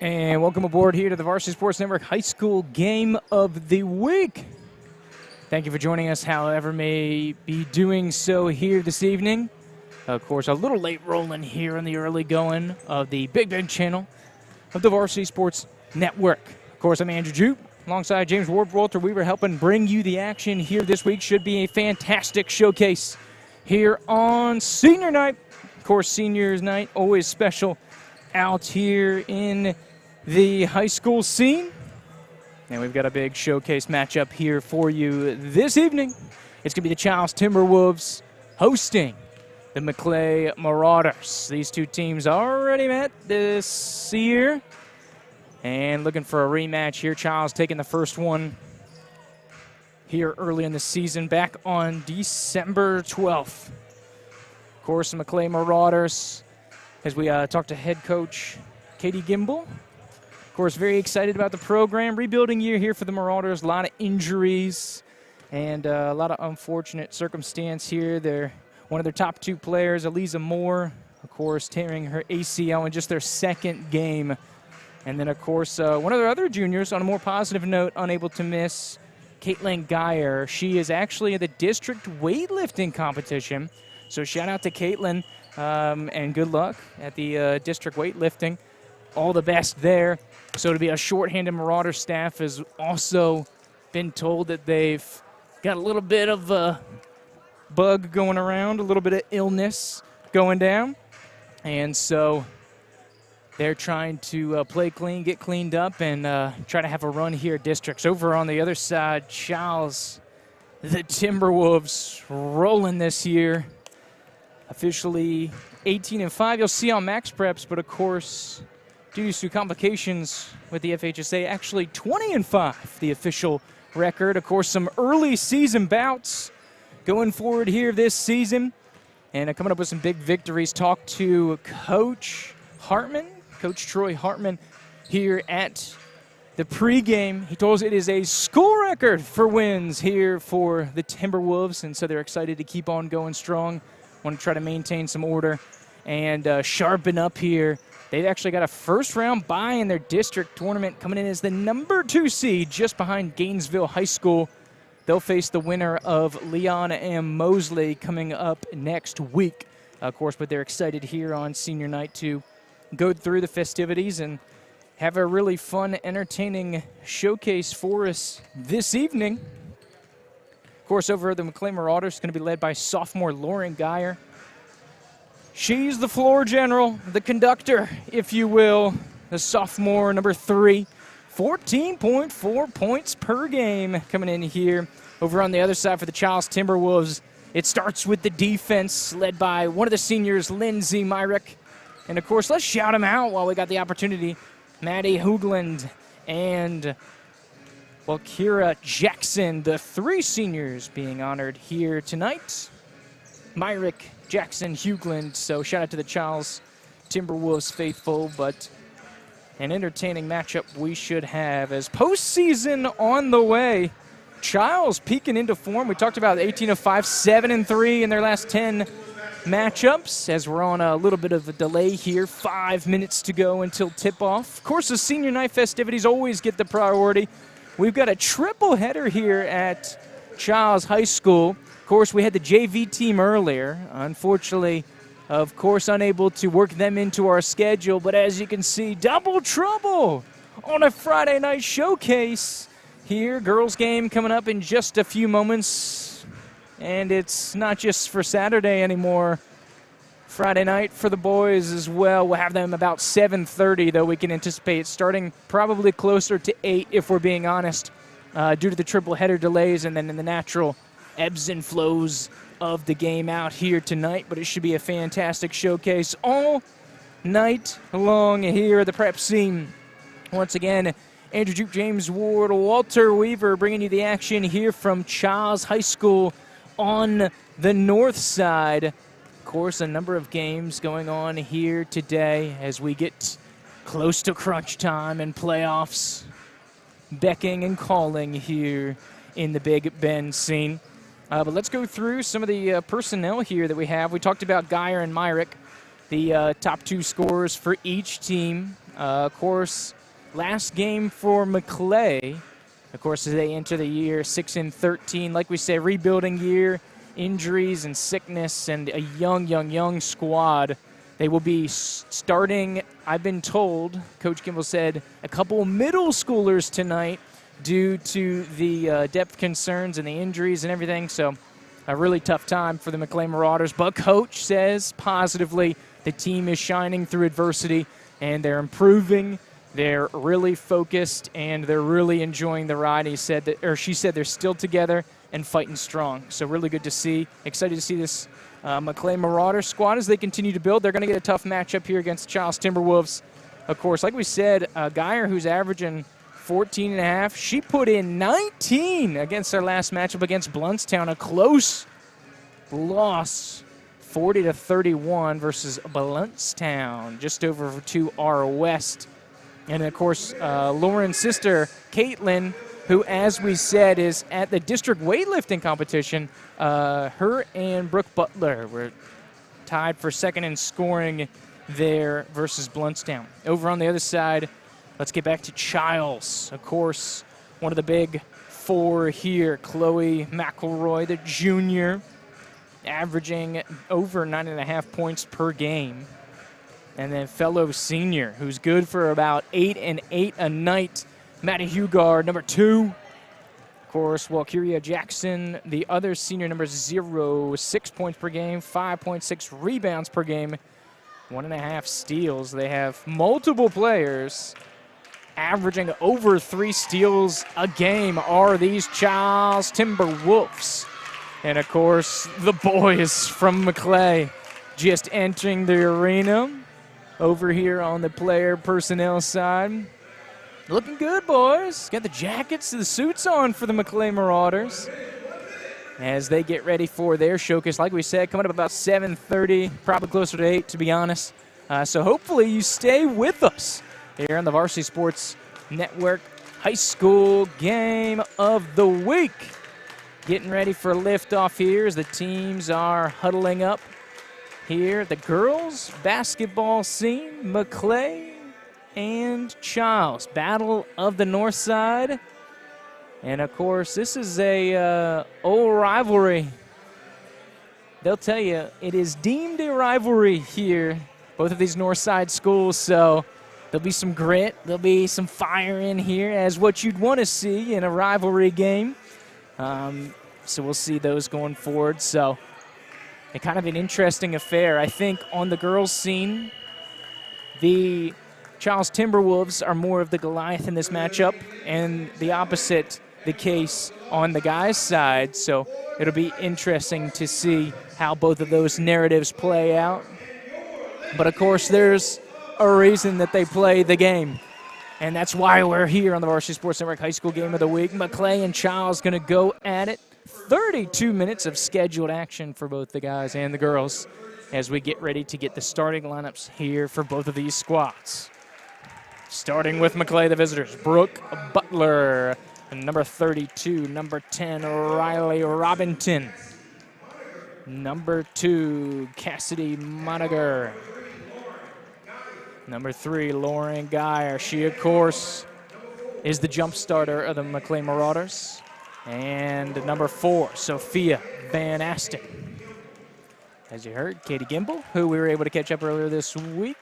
And welcome aboard here to the Varsity Sports Network High School Game of the Week. Thank you for joining us, however may be doing so here this evening. Of course, a little late rolling here on the early going of the Big Ben channel of the Varsity Sports Network. Of course, I'm Andrew Joop, alongside James Ward, Walter Weaver, helping bring you the action here this week. Should be a fantastic showcase here on Senior Night. Of course, Seniors Night, always special out here in the high school scene. And we've got a big showcase matchup here for you this evening. It's going to be the CHILES Timberwolves hosting the MACLAY Marauders. These two teams already met this year. And looking for a rematch here. CHILES taking the first one here early in the season, back on December 12th. Of course, the MACLAY Marauders, as we talked to head coach Katie Gimble. Of course, very excited about the program. Rebuilding year here for the Marauders. A lot of injuries and a lot of unfortunate circumstance here. One of their top two players, Eliza Moore, of course, tearing her ACL in just their second game. And then, of course, one of their other juniors, on a more positive note, unable to miss, Caitlin Geyer. She is actually at the district weightlifting competition. So shout out to Caitlin. And good luck at the district weightlifting. All the best there. So to be a shorthanded Marauder staff has also been told that they've got a little bit of a bug going around, a little bit of illness going down. And so they're trying to play clean, get cleaned up, and try to have a run here at districts. Over on the other side, CHILES, the Timberwolves, rolling this year. Officially 18-5. You'll see on Max Preps, but of course, due to complications with the FHSA, actually 20-5, the official record. Of course, some early season bouts going forward here this season, and coming up with some big victories. Talk to Coach Hartman, Coach Troy Hartman, here at the pregame. He told us it is a school record for wins here for the Timberwolves, and so they're excited to keep on going strong. Want to try to maintain some order and sharpen up here. They've actually got a first-round bye in their district tournament, coming in as the number 2 seed just behind Gainesville High School. They'll face the winner of Leon M. Mosley coming up next week. Of course, but they're excited here on Senior Night to go through the festivities and have a really fun, entertaining showcase for us this evening. Of course, over at the MACLAY Marauders, going to be led by sophomore Lauren Geyer. She's the floor general, the conductor, if you will, the sophomore, number 3. 14.4 points per game coming in here. Over on the other side for the CHILES Timberwolves, it starts with the defense, led by one of the seniors, Lindsay Myrick. And, of course, let's shout him out while we got the opportunity. Maddie Hoogland and Kira Jackson, the 3 seniors being honored here tonight. Myrick, Jackson, Hugland. So shout out to the CHILES Timberwolves faithful, but an entertaining matchup we should have as postseason on the way. CHILES peeking into form. We talked about 18-5, 7-3 in their last 10 matchups, as we're on a little bit of a delay here. 5 minutes to go until tip-off. Of course, the Senior Night festivities always get the priority. We've got a triple header here at CHILES High School. Of course, we had the JV team earlier. Unfortunately, of course, unable to work them into our schedule. But as you can see, double trouble on a Friday night showcase here. Girls game coming up in just a few moments. And it's not just for Saturday anymore. Friday night for the boys as well. We'll have them about 7:30, though we can anticipate starting probably closer to 8 if we're being honest, due to the triple header delays and then in the natural ebbs and flows of the game out here tonight. But it should be a fantastic showcase all night long here at the prep scene. Once again, Andrew Joop, James Ward, Walter Weaver bringing you the action here from CHILES High School on the north side. Of course, a number of games going on here today as we get close to crunch time and playoffs becking and calling here in the Big Ben scene. But let's go through some of the personnel here that we have. We talked about Geyer and Myrick, the top 2 scorers for each team. Of course, last game for MACLAY. Of course, as they enter the year 6-13, like we say, rebuilding year, injuries and sickness, and a young squad. They will be starting, I've been told, Coach Kimball said, a couple middle schoolers tonight due to the depth concerns and the injuries and everything. So a really tough time for the MACLAY Marauders. But Coach says positively the team is shining through adversity and they're improving. They're really focused and they're really enjoying the ride. He said that, or she said, they're still together and fighting strong. So really good to see. Excited to see this MACLAY Marauders squad as they continue to build. They're going to get a tough matchup here against the CHILES Timberwolves. Of course, like we said, Geyer, who's averaging 14.5. She put in 19 against their last matchup against Blountstown. A close loss, 40-31 versus Blountstown, just over to our west. And, of course, Lauren's sister, Caitlin, who, as we said, is at the district weightlifting competition. Her and Brooke Butler were tied for second in scoring there versus Blountstown. Over on the other side, let's get back to Chiles. Of course, one of the big four here, Chloe McElroy, the junior, averaging over 9.5 points per game. And then fellow senior, who's good for about 8 and 8 a night, Maddie Hugard, number 2. Of course, Walkyria Jackson, the other senior, number 0, 6 points per game, 5.6 rebounds per game, 1.5 steals. They have multiple players averaging over 3 steals a game are these CHILES Timberwolves. And, of course, the boys from MACLAY just entering the arena over here on the player personnel side. Looking good, boys. Got the jackets, the suits on for the MACLAY Marauders as they get ready for their showcase. Like we said, coming up about 7:30, probably closer to 8, to be honest. So hopefully you stay with us here on the Varsity Sports Network High School Game of the Week. Getting ready for liftoff here as the teams are huddling up here. The girls basketball scene, MACLAY and CHILES. Battle of the North Side. And, of course, this is a old rivalry. They'll tell you it is deemed a rivalry here, both of these North Side schools. So there'll be some grit. There'll be some fire in here as what you'd want to see in a rivalry game. So we'll see those going forward. So a kind of an interesting affair. I think on the girls' scene, the CHILES Timberwolves are more of the Goliath in this matchup, and the opposite the case on the guys' side. So it'll be interesting to see how both of those narratives play out. But, of course, there's a reason that they play the game, and that's why we're here on the Varsity Sports Network High School Game of the Week. MACLAY and CHILES going to go at it. 32 minutes of scheduled action for both the guys and the girls as we get ready to get the starting lineups here for both of these squads. Starting with MACLAY, the visitors, Brooke Butler, and number 32, number 10, Riley Robinson, number 2, Cassidy Moniger, number 3, Lauren Geyer. She, of course, is the jump starter of the MACLAY Marauders. And number 4, Sophia Van Asten. As you heard, Katie Gimble, who we were able to catch up earlier this week,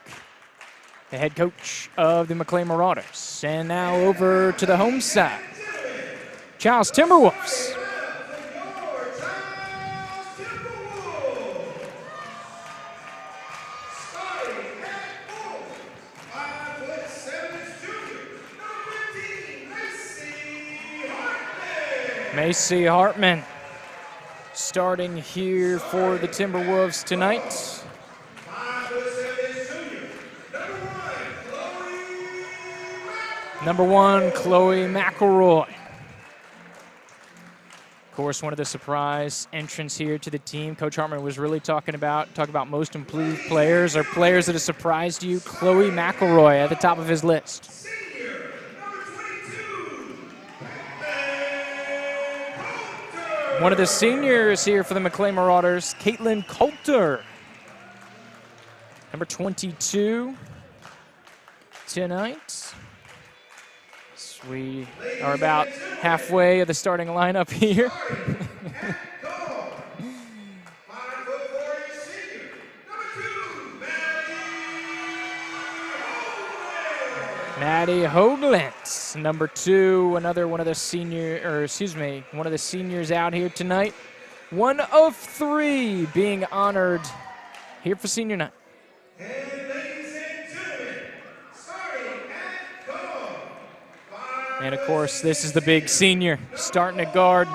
the head coach of the MACLAY Marauders. And now over to the home side, CHILES Timberwolves. Macy Hartman starting here for the Timberwolves tonight. Number 1, Chloe McElroy. Of course, one of the surprise entrants here to the team. Coach Hartman was really talking about most improved players or players that have surprised you. Chloe McElroy at the top of his list. One of the seniors here for the MACLAY Marauders, Caitlin Coulter. Number 22. tonight. So we are about halfway of the starting lineup here. Maddie Hoagland, number 2, another one of the one of the seniors out here tonight. One of 3 being honored here for senior night. And ladies and gentlemen, starting at guard. And of course, this is the big senior starting at guard.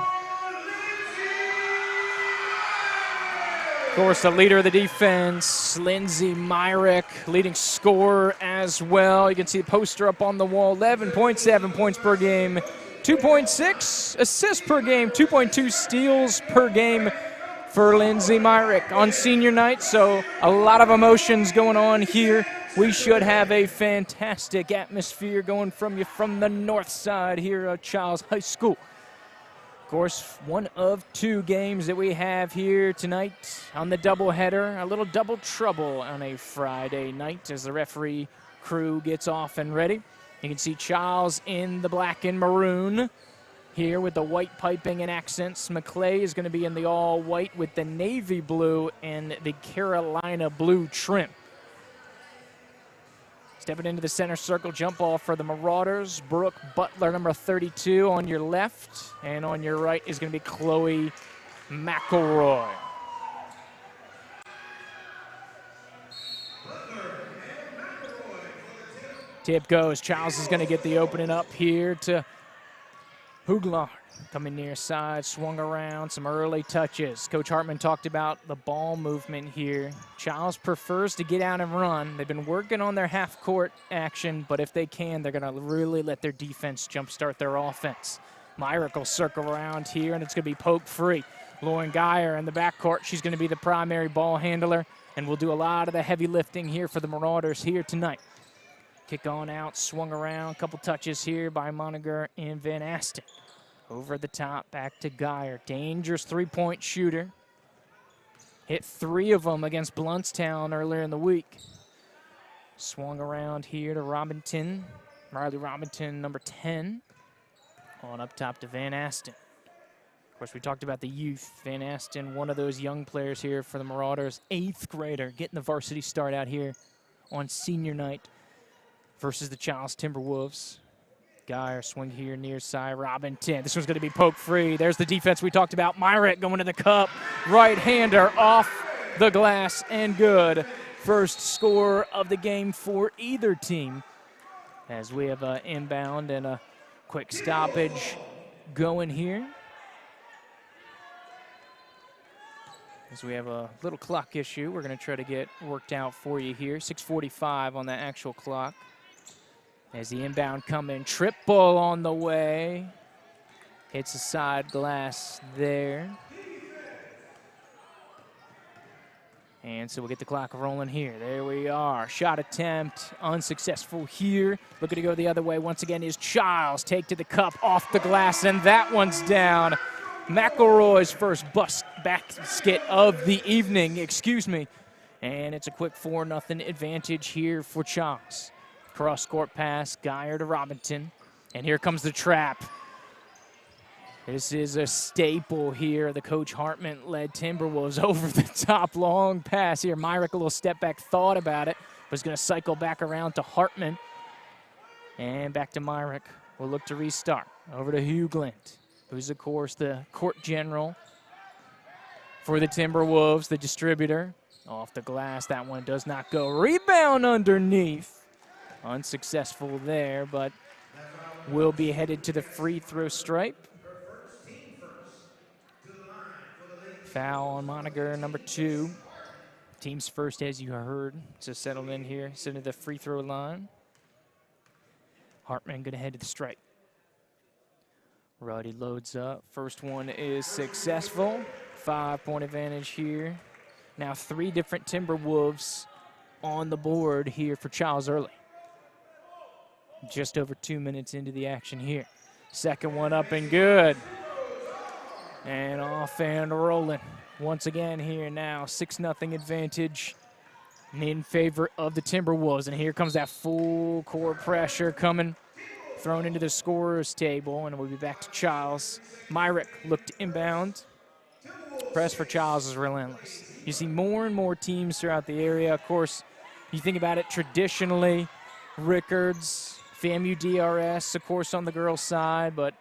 Of course, the leader of the defense, Lindsay Myrick, leading scorer as well. You can see the poster up on the wall, 11.7 points per game, 2.6 assists per game, 2.2 steals per game for Lindsay Myrick on senior night. So a lot of emotions going on here. We should have a fantastic atmosphere going from the north side here at Chiles High School. Of course, one of 2 games that we have here tonight on the doubleheader. A little double trouble on a Friday night as the referee crew gets off and ready. You can see Chiles in the black and maroon here with the white piping and accents. MACLAY is going to be in the all white with the navy blue and the Carolina blue trim. Stepping into the center circle, jump ball for the Marauders. Brooke Butler, number 32, on your left. And on your right is going to be Chloe McElroy. Tip goes. Chiles is going to get the opening up here to Hoagland. Coming near side, swung around, some early touches. Coach Hartman talked about the ball movement here. Chiles prefers to get out and run. They've been working on their half-court action, but if they can, they're going to really let their defense jumpstart their offense. Myrick will circle around here, and it's going to be poke free. Lauren Geyer in the backcourt. She's going to be the primary ball handler, and will do a lot of the heavy lifting here for the Marauders here tonight. Kick on out, swung around, couple touches here by Moniger and Van Asten. Over the top, back to Geyer. Dangerous three-point shooter. Hit 3 of them against Bluntstown earlier in the week. Swung around here to Robinson. Riley Robinson, number 10. On up top to Van Asten. Of course, we talked about the youth. Van Asten, one of those young players here for the Marauders. 8th grader, getting the varsity start out here on senior night versus the Chiles Timberwolves. Geyer swing here near side. Robinson. This one's going to be poke free. There's the defense we talked about. Myrick going to the cup. Right-hander off the glass and good. First score of the game for either team. As we have an inbound and a quick stoppage going here. As we have a little clock issue, we're going to try to get worked out for you here. 6:45 on the actual clock. As the inbound coming, triple on the way. Hits the side glass there. And so we'll get the clock rolling here. There we are. Shot attempt unsuccessful here. Looking to go the other way once again is Chiles. Take to the cup, off the glass, and that one's down. McElroy's first basket of the evening, And it's a quick 4-0 advantage here for Chiles. Cross-court pass, Geyer to Robinson. And here comes the trap. This is a staple here. The Coach Hartman-led Timberwolves over the top. Long pass here. Myrick, a little step back, thought about it. Was going to cycle back around to Hartman. And back to Myrick. We'll look to restart. Over to Hoagland, who's, of course, the court general for the Timberwolves, the distributor. Off the glass, that one does not go. Rebound underneath. Unsuccessful there, but will be headed to the free throw stripe. Foul on Moniger, number 2. Team's first, as you heard. So settled in here, sent to the free throw line. Hartman going to head to the stripe. Ruddy loads up. First one is successful. 5-point advantage here. Now 3 different Timberwolves on the board here for Chiles early. Just over 2 minutes into the action here. Second one up and good. And off and rolling. Once again here now, 6-0 advantage in favor of the Timberwolves. And here comes that full court pressure coming, thrown into the scorer's table, and we'll be back to Chiles. Myrick looked inbound. Press for Chiles is relentless. You see more and more teams throughout the area. Of course, you think about it traditionally, Rickards, FAMU DRS, of course, on the girls' side, but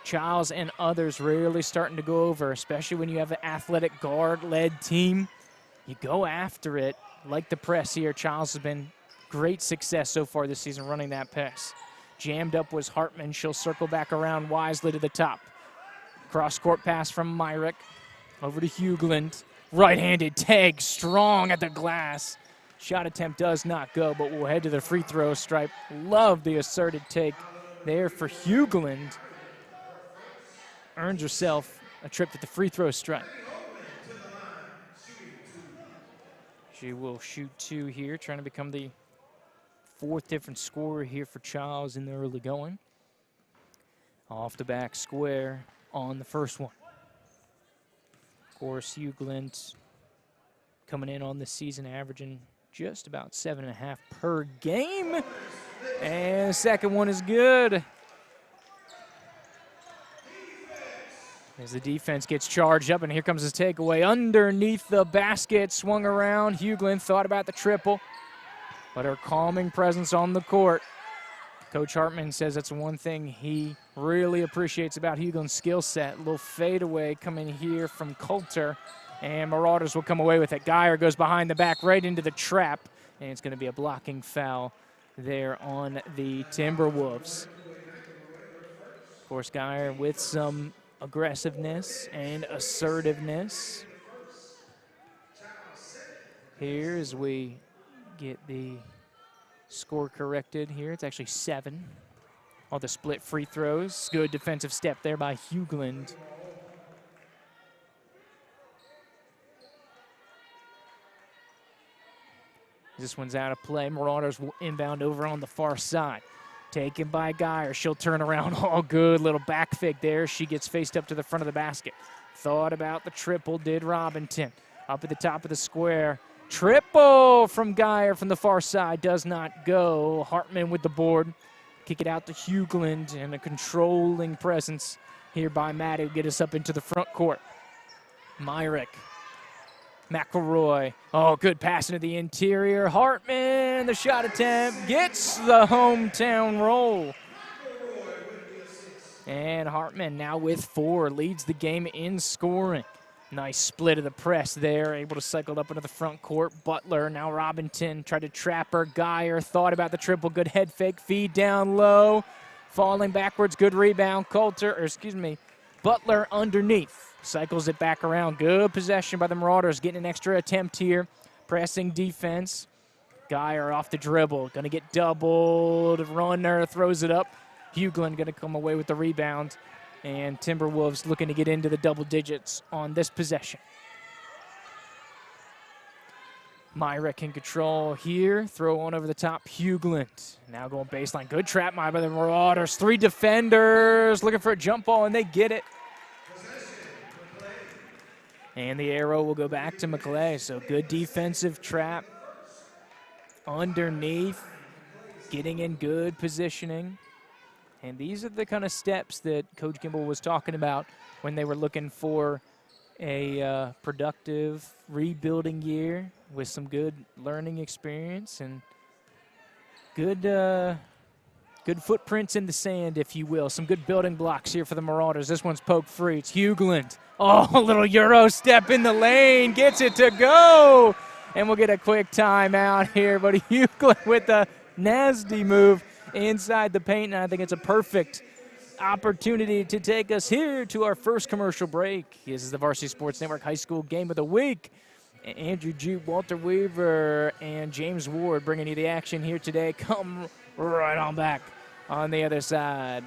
Chiles and others really starting to go over, especially when you have an athletic guard-led team. You go after it like the press here. Chiles has been great success so far this season running that pass. Jammed up was Hartman. She'll circle back around wisely to the top. Cross-court pass from Myrick over to Hugland. Right-handed tag, strong at the glass. Shot attempt does not go, but we'll head to the free throw stripe. Love the asserted take there for Hugland. Earns herself a trip to the free throw stripe. She will shoot 2 here, trying to become the 4th different scorer here for Chiles in the early going. Off the back square on the first one. Of course, Hugland coming in on the season, averaging just about 7.5 per game. And the second one is good. As the defense gets charged up, and here comes his takeaway underneath the basket, swung around. Hugland thought about the triple, but her calming presence on the court. Coach Hartman says that's one thing he really appreciates about Hugland's skill set. A little fadeaway coming here from Coulter, and Marauders will come away with it. Geyer goes behind the back right into the trap, and it's going to be a blocking foul there on the Timberwolves. Of course, Geyer with some aggressiveness and assertiveness. Here as we get the score corrected here, it's actually 7. All the split free throws. Good defensive step there by Hugland. This one's out of play. Marauders will inbound over on the far side. Taken by Geyer. She'll turn around. All good. Little back fake there. She gets faced up to the front of the basket. Thought about the triple, did Robinson. Up at the top of the square. Triple from Geyer from the far side. Does not go. Hartman with the board. Kick it out to Hugland, and a controlling presence here by Maddie to get us up into the front court. Myrick. McElroy. Oh, good pass into the interior. Hartman, the shot attempt, gets the hometown roll. And Hartman now with 4, leads the game in scoring. Nice split of the press there, able to cycle up into the front court. Butler, now Robinson, tried to trap her. Geyer thought about the triple, good head fake, feed down low. Falling backwards, good rebound. Butler underneath. Cycles it back around. Good possession by the Marauders. Getting an extra attempt here. Pressing defense. Geyer off the dribble. Going to get doubled. Runner throws it up. Hugland going to come away with the rebound. And Timberwolves looking to get into the double digits on this possession. Myrick in control here. Throw on over the top. Hugland now going baseline. Good trap by the Marauders. 3 defenders looking for a jump ball, and they get it. And the arrow will go back to MACLAY. So good defensive trap underneath, getting in good positioning. And these are the kind of steps that Coach Gimbel was talking about when they were looking for a productive rebuilding year with some good learning experience and good footprints in the sand, if you will. Some good building blocks here for the Marauders. This one's poked free. It's Hugland. Oh, a little Euro step in the lane. Gets it to go. And we'll get a quick timeout here. But Hugland with a nasty move inside the paint. And I think it's a perfect opportunity to take us here to our first commercial break. This is the Varsity Sports Network High School Game of the Week. Andrew Joop, Walter Weaver, and James Ward bringing you the action here today. Come right on back on the other side.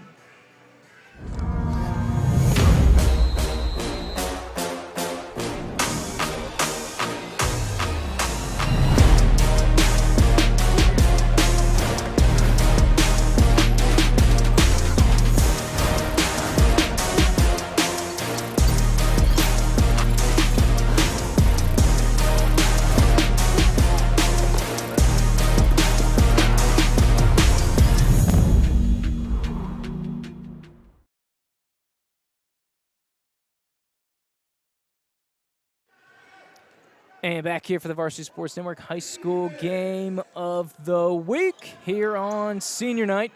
And back here for the Varsity Sports Network High School Game of the Week here on senior night.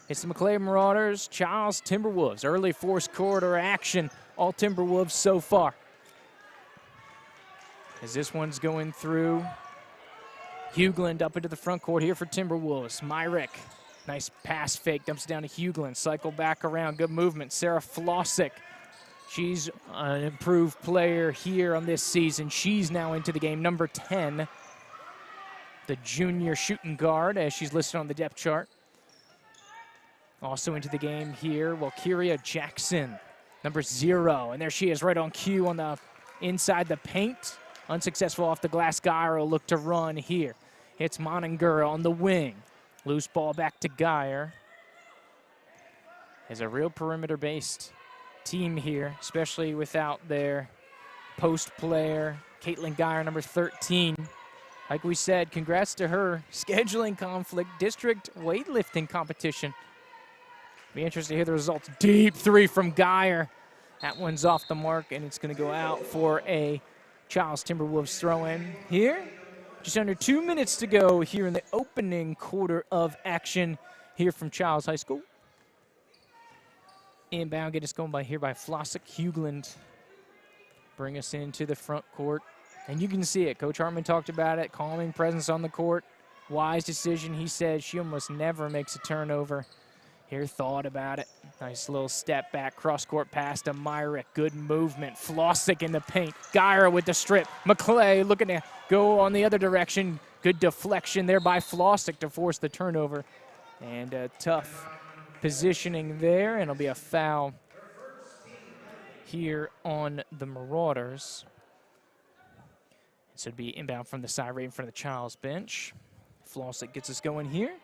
It's the MACLAY Marauders, CHILES Timberwolves. Early fourth quarter action, all Timberwolves so far. As this one's going through, Hugland up into the front court here for Timberwolves. Myrick, nice pass fake, dumps it down to Hugland. Cycle back around, good movement. Sarah Flossick, she's an improved player here on this season. She's now into the game, number 10, the junior shooting guard, as she's listed on the depth chart. Also into the game here, Walkiria Jackson, number 0. And there she is right on cue on the inside the paint. Unsuccessful off the glass. Geyer will look to run here. Hits Moninger on the wing. Loose ball back to Geyer. Is a real perimeter-based team here, especially without their post player, Caitlin Geyer, number 13. Like we said, congrats to her. Scheduling conflict, district weightlifting competition. Be interested to hear the results. Deep three from Geyer. That one's off the mark, and it's going to go out for a CHILES Timberwolves throw-in here. Just under 2 minutes to go here in the opening quarter of action here from CHILES High School. Inbound, get us going by Flossick. Hugland bring us into the front court. And you can see it. Coach Hartman talked about it. Calming presence on the court. Wise decision. He said she almost never makes a turnover. Here, thought about it. Nice little step back, cross-court pass to Myrick. Good movement. Flossick in the paint. Geyer with the strip. MACLAY looking to go on the other direction. Good deflection there by Flossick to force the turnover. And a tough positioning there, and it'll be a foul here on the Marauders. So it'll be inbound from the side right in front of the CHILES bench. Flossick gets us going here.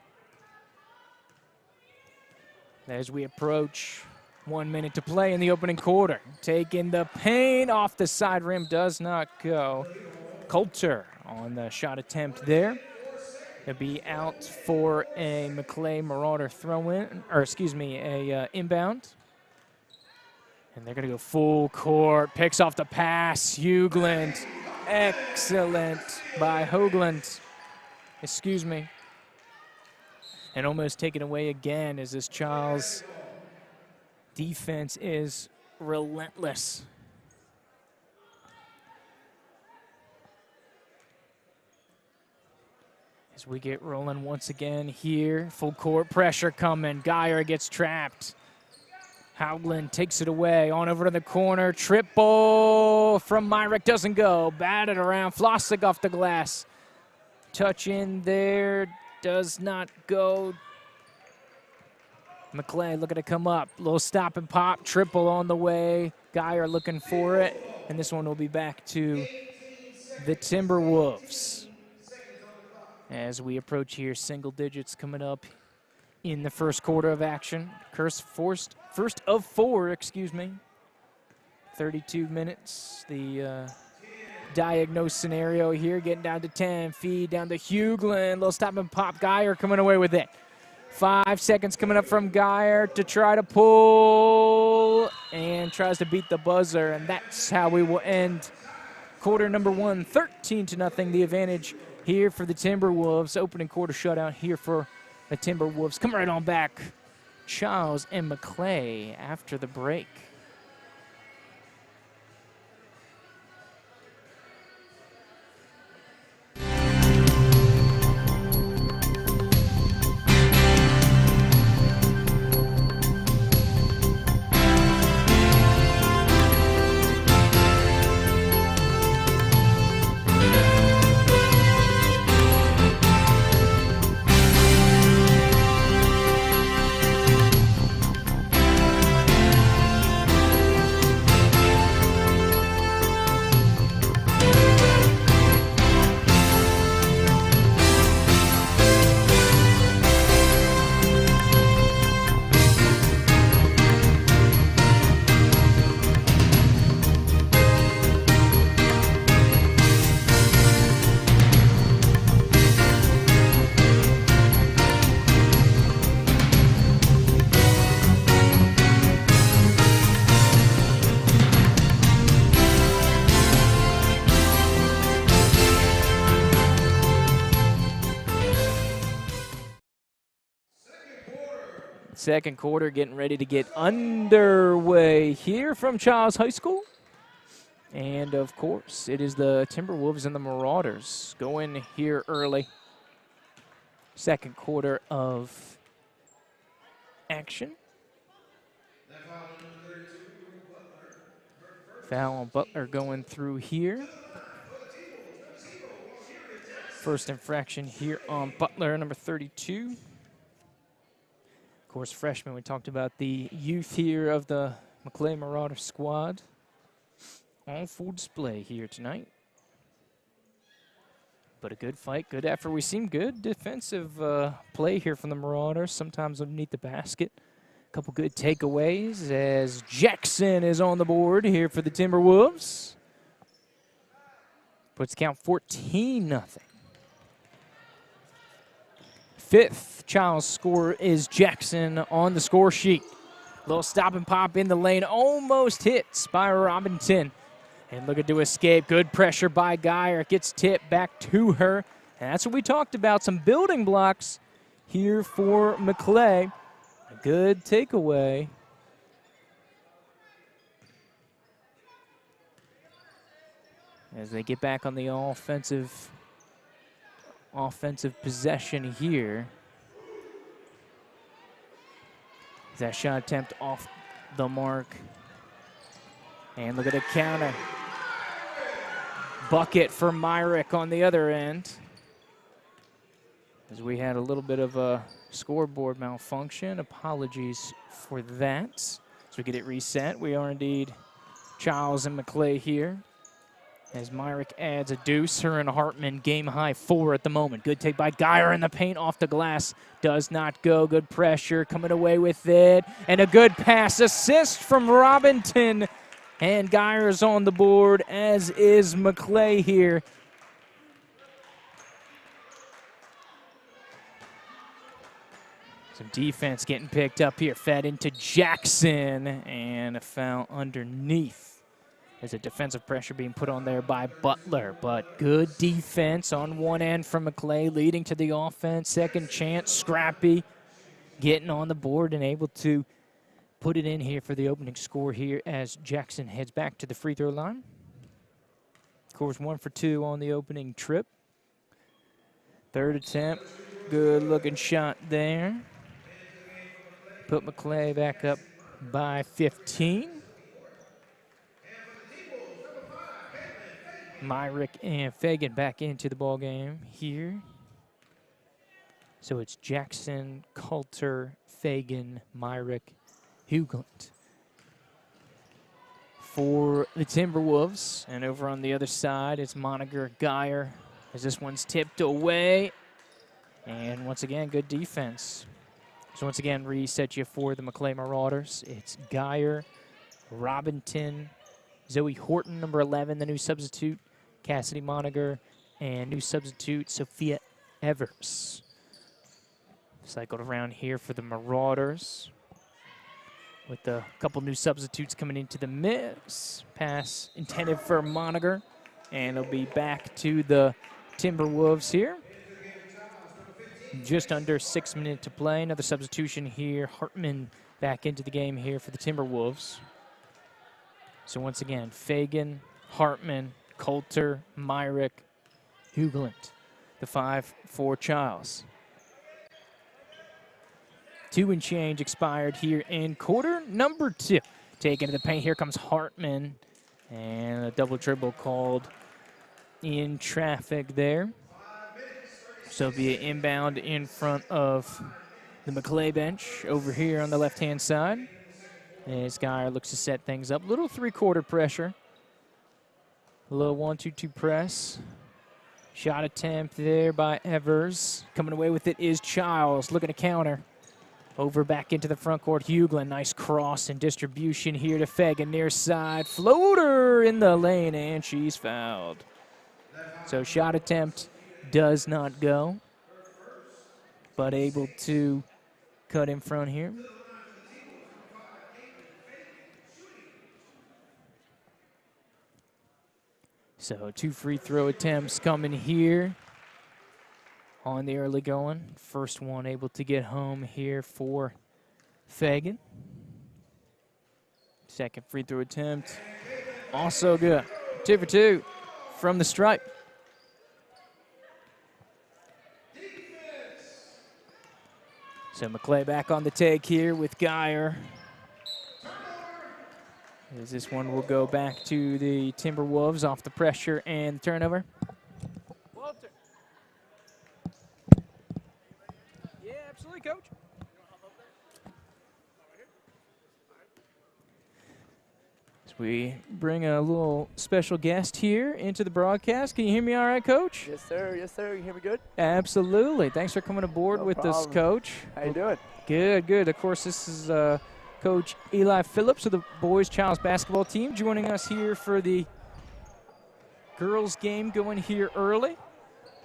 As we approach 1 minute to play in the opening quarter. Taking the paint off the side rim, does not go. Coulter on the shot attempt there. He'll be out for a MACLAY Marauder throw-in, or excuse me, a inbound. And they're going to go full court. Picks off the pass. Hugland. Excellent by Hoagland. Excuse me. And almost taken away again as this CHILES defense is relentless. As we get rolling once again here, full court pressure coming. Geyer gets trapped. Hoagland takes it away, on over to the corner. Triple from Myrick, doesn't go. Batted around, Flossick off the glass. Touch in there. Does not go. MACLAY looking to come up. Little stop and pop. Triple on the way. Geyer looking for it. And this one will be back to the Timberwolves. As we approach here, single digits coming up in the first quarter of action. First of 4, excuse me. 32 minutes. The diagnosed scenario here, getting down to 10, feed down to Hugland, little stop and pop. Geyer coming away with it. 5 seconds coming up from Geyer to try to pull, and tries to beat the buzzer, and that's how we will end quarter number 1, 13-0, the advantage here for the Timberwolves. Opening quarter shutout here for the Timberwolves. Come right on back, CHILES and MACLAY after the break. Second quarter getting ready to get underway here from Chiles High School. And, of course, it is the Timberwolves and the Marauders going here early. Second quarter of action. Foul on Butler going through here. First infraction here on Butler, number 32. Of course, freshman, we talked about the youth here of the MACLAY Marauders squad. On full display here tonight. But a good fight, good effort. We seem good defensive play here from the Marauders, sometimes underneath the basket. A couple good takeaways as Jackson is on the board here for the Timberwolves. Puts the count 14-0. Fifth Chiles score is Jackson on the score sheet. Little stop and pop in the lane, almost hits by Robinson. And looking to escape, good pressure by Geyer, gets tipped back to her. And that's what we talked about, some building blocks here for MACLAY. A good takeaway. As they get back on the offensive possession here. That shot attempt off the mark. And look at the counter. Bucket for Myrick on the other end. As we had a little bit of a scoreboard malfunction. Apologies for that. So we get it reset. We are indeed Chiles and MACLAY here. As Myrick adds a deuce. Her and Hartman game high 4 at the moment. Good take by Geyer in the paint off the glass. Does not go. Good pressure coming away with it. And a good pass assist from Robinson. And Geyer is on the board, as is MACLAY here. Some defense getting picked up here. Fed into Jackson. And a foul underneath. There's a defensive pressure being put on there by Butler. But good defense on one end from MACLAY, leading to the offense. Second chance, Scrappy getting on the board and able to put it in here for the opening score here as Jackson heads back to the free throw line. Scores 1 for 2 on the opening trip. Third attempt, good looking shot there. Put MACLAY back up by 15. Myrick and Fagan back into the ball game here. So it's Jackson, Coulter, Fagan, Myrick, Hugland for the Timberwolves. And over on the other side, it's Moniger, Geyer, as this one's tipped away. And once again, good defense. So once again, reset you for the MACLAY Marauders. It's Geyer, Robinson, Zoe Horton, number 11, the new substitute, Cassidy Moniger, and new substitute, Sophia Evers. Cycled around here for the Marauders with a couple new substitutes coming into the mix. Pass intended for Moniger, and it'll be back to the Timberwolves here. Just under 6 minutes to play. Another substitution here. Hartman back into the game here for the Timberwolves. So once again, Fagan, Hartman, Coulter, Myrick, Hugland, the 5 for Chiles. 2 and change expired here in quarter number 2. Taken to the paint. Here comes Hartman. And a double dribble called in traffic there. So it'll be an inbound in front of the MACLAY bench over here on the left-hand side. As Geyer looks to set things up. Little three-quarter pressure. A little 1-2-2 press. Shot attempt there by Evers. Coming away with it is Chiles looking to counter. Over back into the front court, Hugland. Nice cross and distribution here to Fagan near side. Floater in the lane, and she's fouled. So shot attempt does not go, but able to cut in front here. So 2 free throw attempts coming here on the early going. First one able to get home here for Fagan. Second free throw attempt. Also good. 2 for 2 from the stripe. So MACLAY back on the take here with Geyer. As this one will go back to the Timberwolves off the pressure and turnover. Walter. Yeah, absolutely, Coach. As we bring a little special guest here into the broadcast. Can you hear me all right, Coach? Yes, sir. Yes, sir. You hear me good? Absolutely. Thanks for coming aboard No with problem. us, Coach. How you doing? Good, good. Of course, this is Coach Eli Phillips of the boys' Chiles basketball team joining us here for the girls' game going here early.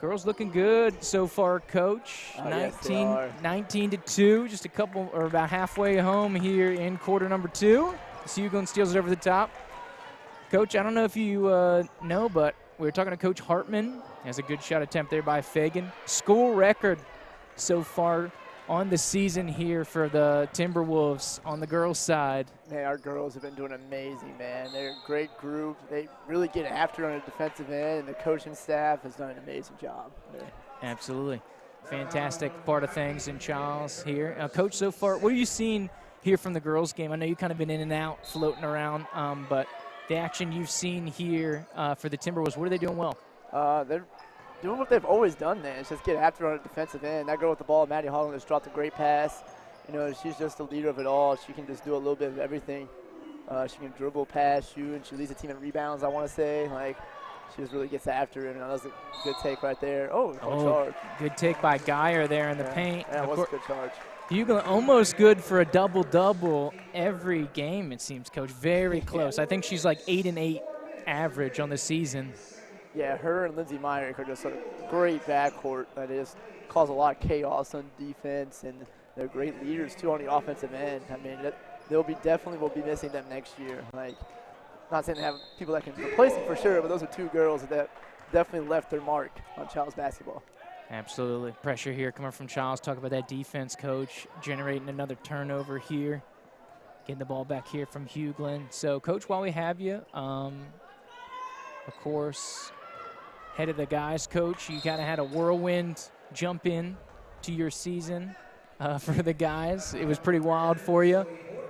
Girls looking good so far, Coach. Oh, yes, they are. 19 to 2, just a couple or about halfway home here in quarter number 2. Hughlin steals it over the top. Coach, I don't know if you know, but we were talking to Coach Hartman. Has a good shot attempt there by Fagan. School record so far on the season here for the Timberwolves on the girls' side. Man, our girls have been doing amazing, man. They're a great group. They really get after on the defensive end, and the coaching staff has done an amazing job. Absolutely. Fantastic part of things in Chiles here. Coach, so far, what have you seen here from the girls' game? I know you've kind of been in and out, floating around, but the action you've seen here for the Timberwolves, what are they doing well? They're doing what they've always done, man. It's just get after on the defensive end. That girl with the ball, Maddie Holland, just dropped a great pass. You know, she's just the leader of it all. She can just do a little bit of everything. She can dribble, pass, shoot, and she leads the team in rebounds, I want to say. Like, she just really gets after it, and that was a good take right there. Oh, charge. Good take by Geyer there in the paint. Yeah, it was a good charge. Hughlin almost good for a double-double every game, it seems, Coach. Very close. I think she's like 8 and 8 average on the season. Yeah, her and Lindsay Meyer are just a great backcourt that is cause a lot of chaos on defense, and they're great leaders too on the offensive end. I mean, they'll be missing them next year. Like, not saying they have people that can replace them for sure, but those are two girls that definitely left their mark on Chiles basketball. Absolutely. Pressure here coming from Chiles. Talk about that defense, Coach. Generating another turnover here. Getting the ball back here from Hughlin. So, Coach, while we have you, of course, head of the guys, Coach, you kind of had a whirlwind jump in to your season for the guys. It was pretty wild for you.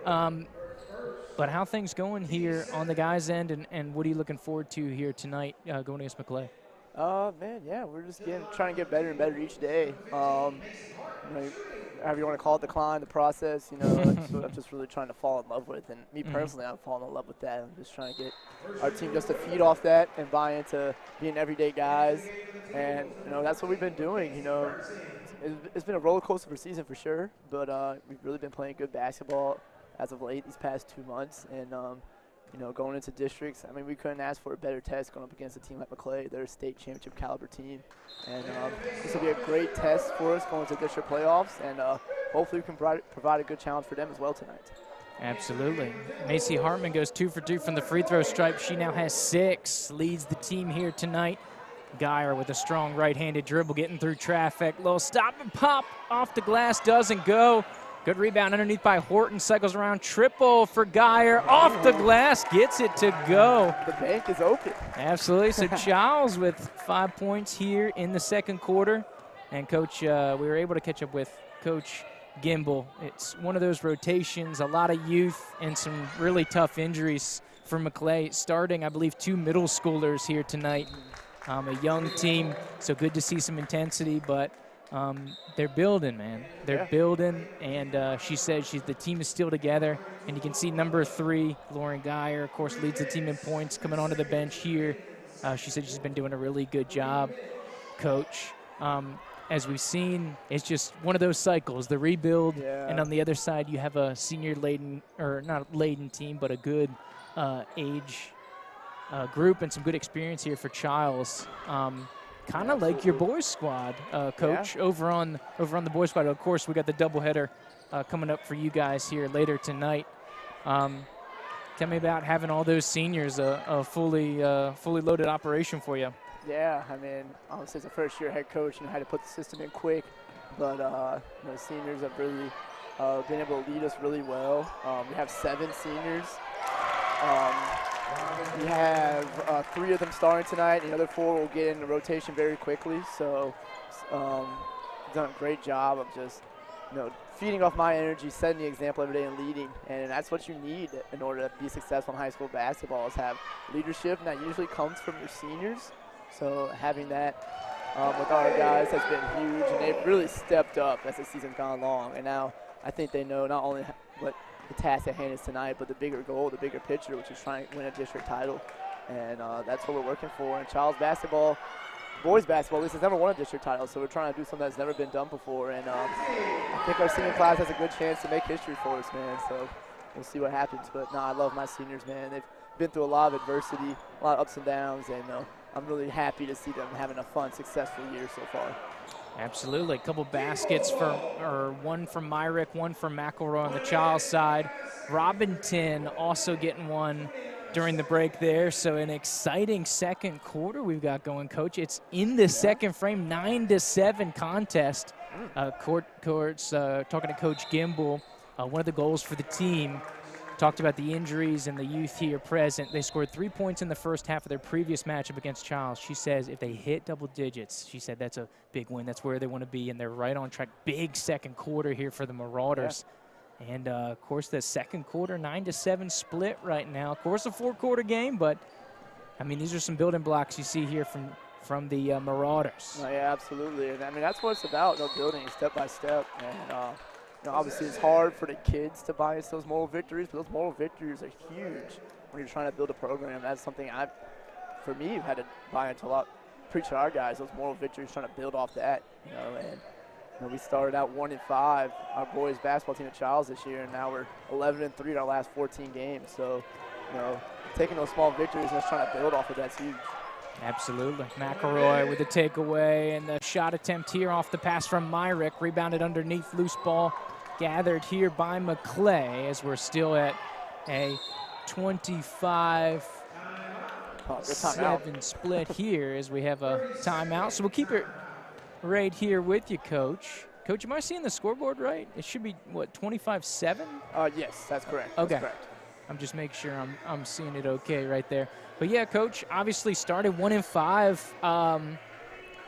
But how things going here on the guys' end, and what are you looking forward to here tonight going against MACLAY? Man, yeah, we're just trying to get better and better each day. You know, however you want to call it, the process, you know, that's what I'm just really trying to fall in love with. And me personally, I'm falling in love with that. I'm just trying to get our team just to feed off that and buy into being everyday guys. And, you know, that's what we've been doing. You know, it's been a roller coaster season for sure, but we've really been playing good basketball as of late these past 2 months. And, you know, going into districts, I mean, we couldn't ask for a better test going up against a team like MACLAY. They're a state championship caliber team. And this will be a great test for us going to district playoffs. And hopefully we can provide a good challenge for them as well tonight. Absolutely. Macy Hartman goes 2 for 2 from the free throw stripe. She now has 6, leads the team here tonight. Geyer with a strong right-handed dribble, getting through traffic. Little stop and pop off the glass, doesn't go. Good rebound underneath by Horton, cycles around, triple for Geyer, off the glass, gets it to go. The bank is open. Absolutely, so Chiles with 5 points here in the second quarter. And Coach, we were able to catch up with Coach Gimbel. It's one of those rotations, a lot of youth and some really tough injuries for MACLAY, starting, I believe, 2 middle schoolers here tonight. A young team, so good to see some intensity, but they're building, man. They're building, and she said the team is still together, and you can see number 3, Lauren Geyer, of course, leads the team in points, coming onto the bench here. She said she's been doing a really good job, Coach. As we've seen, it's just one of those cycles, the rebuild, and on the other side you have a senior-laden, or not laden team, but a good age group and some good experience here for Chiles. Kind of like your boys squad, Coach, over on the boys squad. Of course, we got the doubleheader coming up for you guys here later tonight. Tell me about having all those seniors, a fully loaded operation for you. Yeah, I mean, obviously as a first-year head coach, you know, had to put the system in quick, but you know, seniors have really been able to lead us really well. We have 7 seniors. We have 3 of them starting tonight, and the other 4 will get in the rotation very quickly. So, done a great job of just, feeding off my energy, setting the example every day, and leading. And that's what you need in order to be successful in high school basketball, is have leadership, and that usually comes from your seniors. So having that with our guys has been huge, and they've really stepped up as the season's gone along. And now I think they know not only what the task at hand is tonight, but the bigger goal, the bigger picture, which is trying to win a district title. And that's what we're working for. And Chiles basketball, boys basketball, at least, has never won a district title, so we're trying to do something that's never been done before. And I think our senior class has a good chance to make history for us, man. So we'll see what happens. But no, I love my seniors, man. They've been through a lot of adversity, a lot of ups and downs, and I'm really happy to see them having a fun, successful year so far. Absolutely. A couple baskets one from Myrick, one from McElroy on the Chiles side. Robinson also getting one during the break there. So an exciting second quarter we've got going, Coach. It's in the second frame, 9-7 contest. Talking to Coach Gimble, one of the goals for the team, talked about the injuries and the youth here present. They scored 3 points in the first half of their previous matchup against Chiles. She says if they hit double digits, she said that's a big win. That's where they want to be, and they're right on track. Big second quarter here for the Marauders. Yeah. And, of course, the second quarter, 9-7 split right now. Of course, a 4-quarter game, but, I mean, these are some building blocks you see here from the Marauders. Oh, yeah, absolutely. And, I mean, that's what it's about, building step by step. And, obviously, it's hard for the kids to buy into those moral victories, but those moral victories are huge when you're trying to build a program. That's something for me, had to buy into a lot, preach to our guys, those moral victories, trying to build off that, and we started out 1-5, our boys basketball team at Chiles this year, and now we're 11-3 in our last 14 games. So, taking those small victories and just trying to build off of that's huge. Absolutely. McElroy with the takeaway, and the shot attempt here off the pass from Myrick, rebounded underneath, loose ball gathered here by MACLAY, as we're still at a 25-7 split here as we have a timeout. So we'll keep it right here with you, Coach. Coach, am I seeing the scoreboard right? It should be, what, 25-7? Yes, that's correct. Okay. That's correct. I'm just making sure I'm seeing it okay right there. But, yeah, Coach, obviously started 1-5.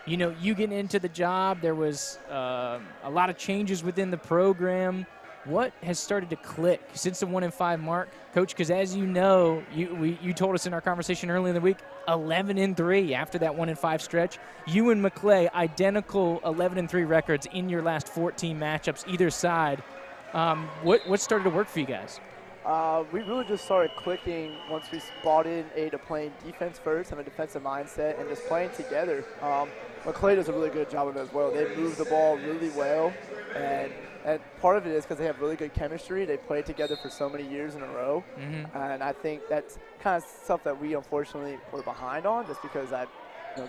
You getting into the job, there was a lot of changes within the program. What has started to click since the 1-5 mark, Coach? Because as you know, you told us in our conversation earlier in the week, 11-3 after that 1-5 stretch. You and MACLAY, identical 11-3 records in your last 14 matchups, either side. What started to work for you guys? We really just started clicking once we bought in to playing defense first, have a defensive mindset, and just playing together. MACLAY does a really good job of it as well. They move the ball really well, and part of it is because they have really good chemistry. They played together for so many years in a row, and I think that's kind of stuff that we unfortunately were behind on, just because I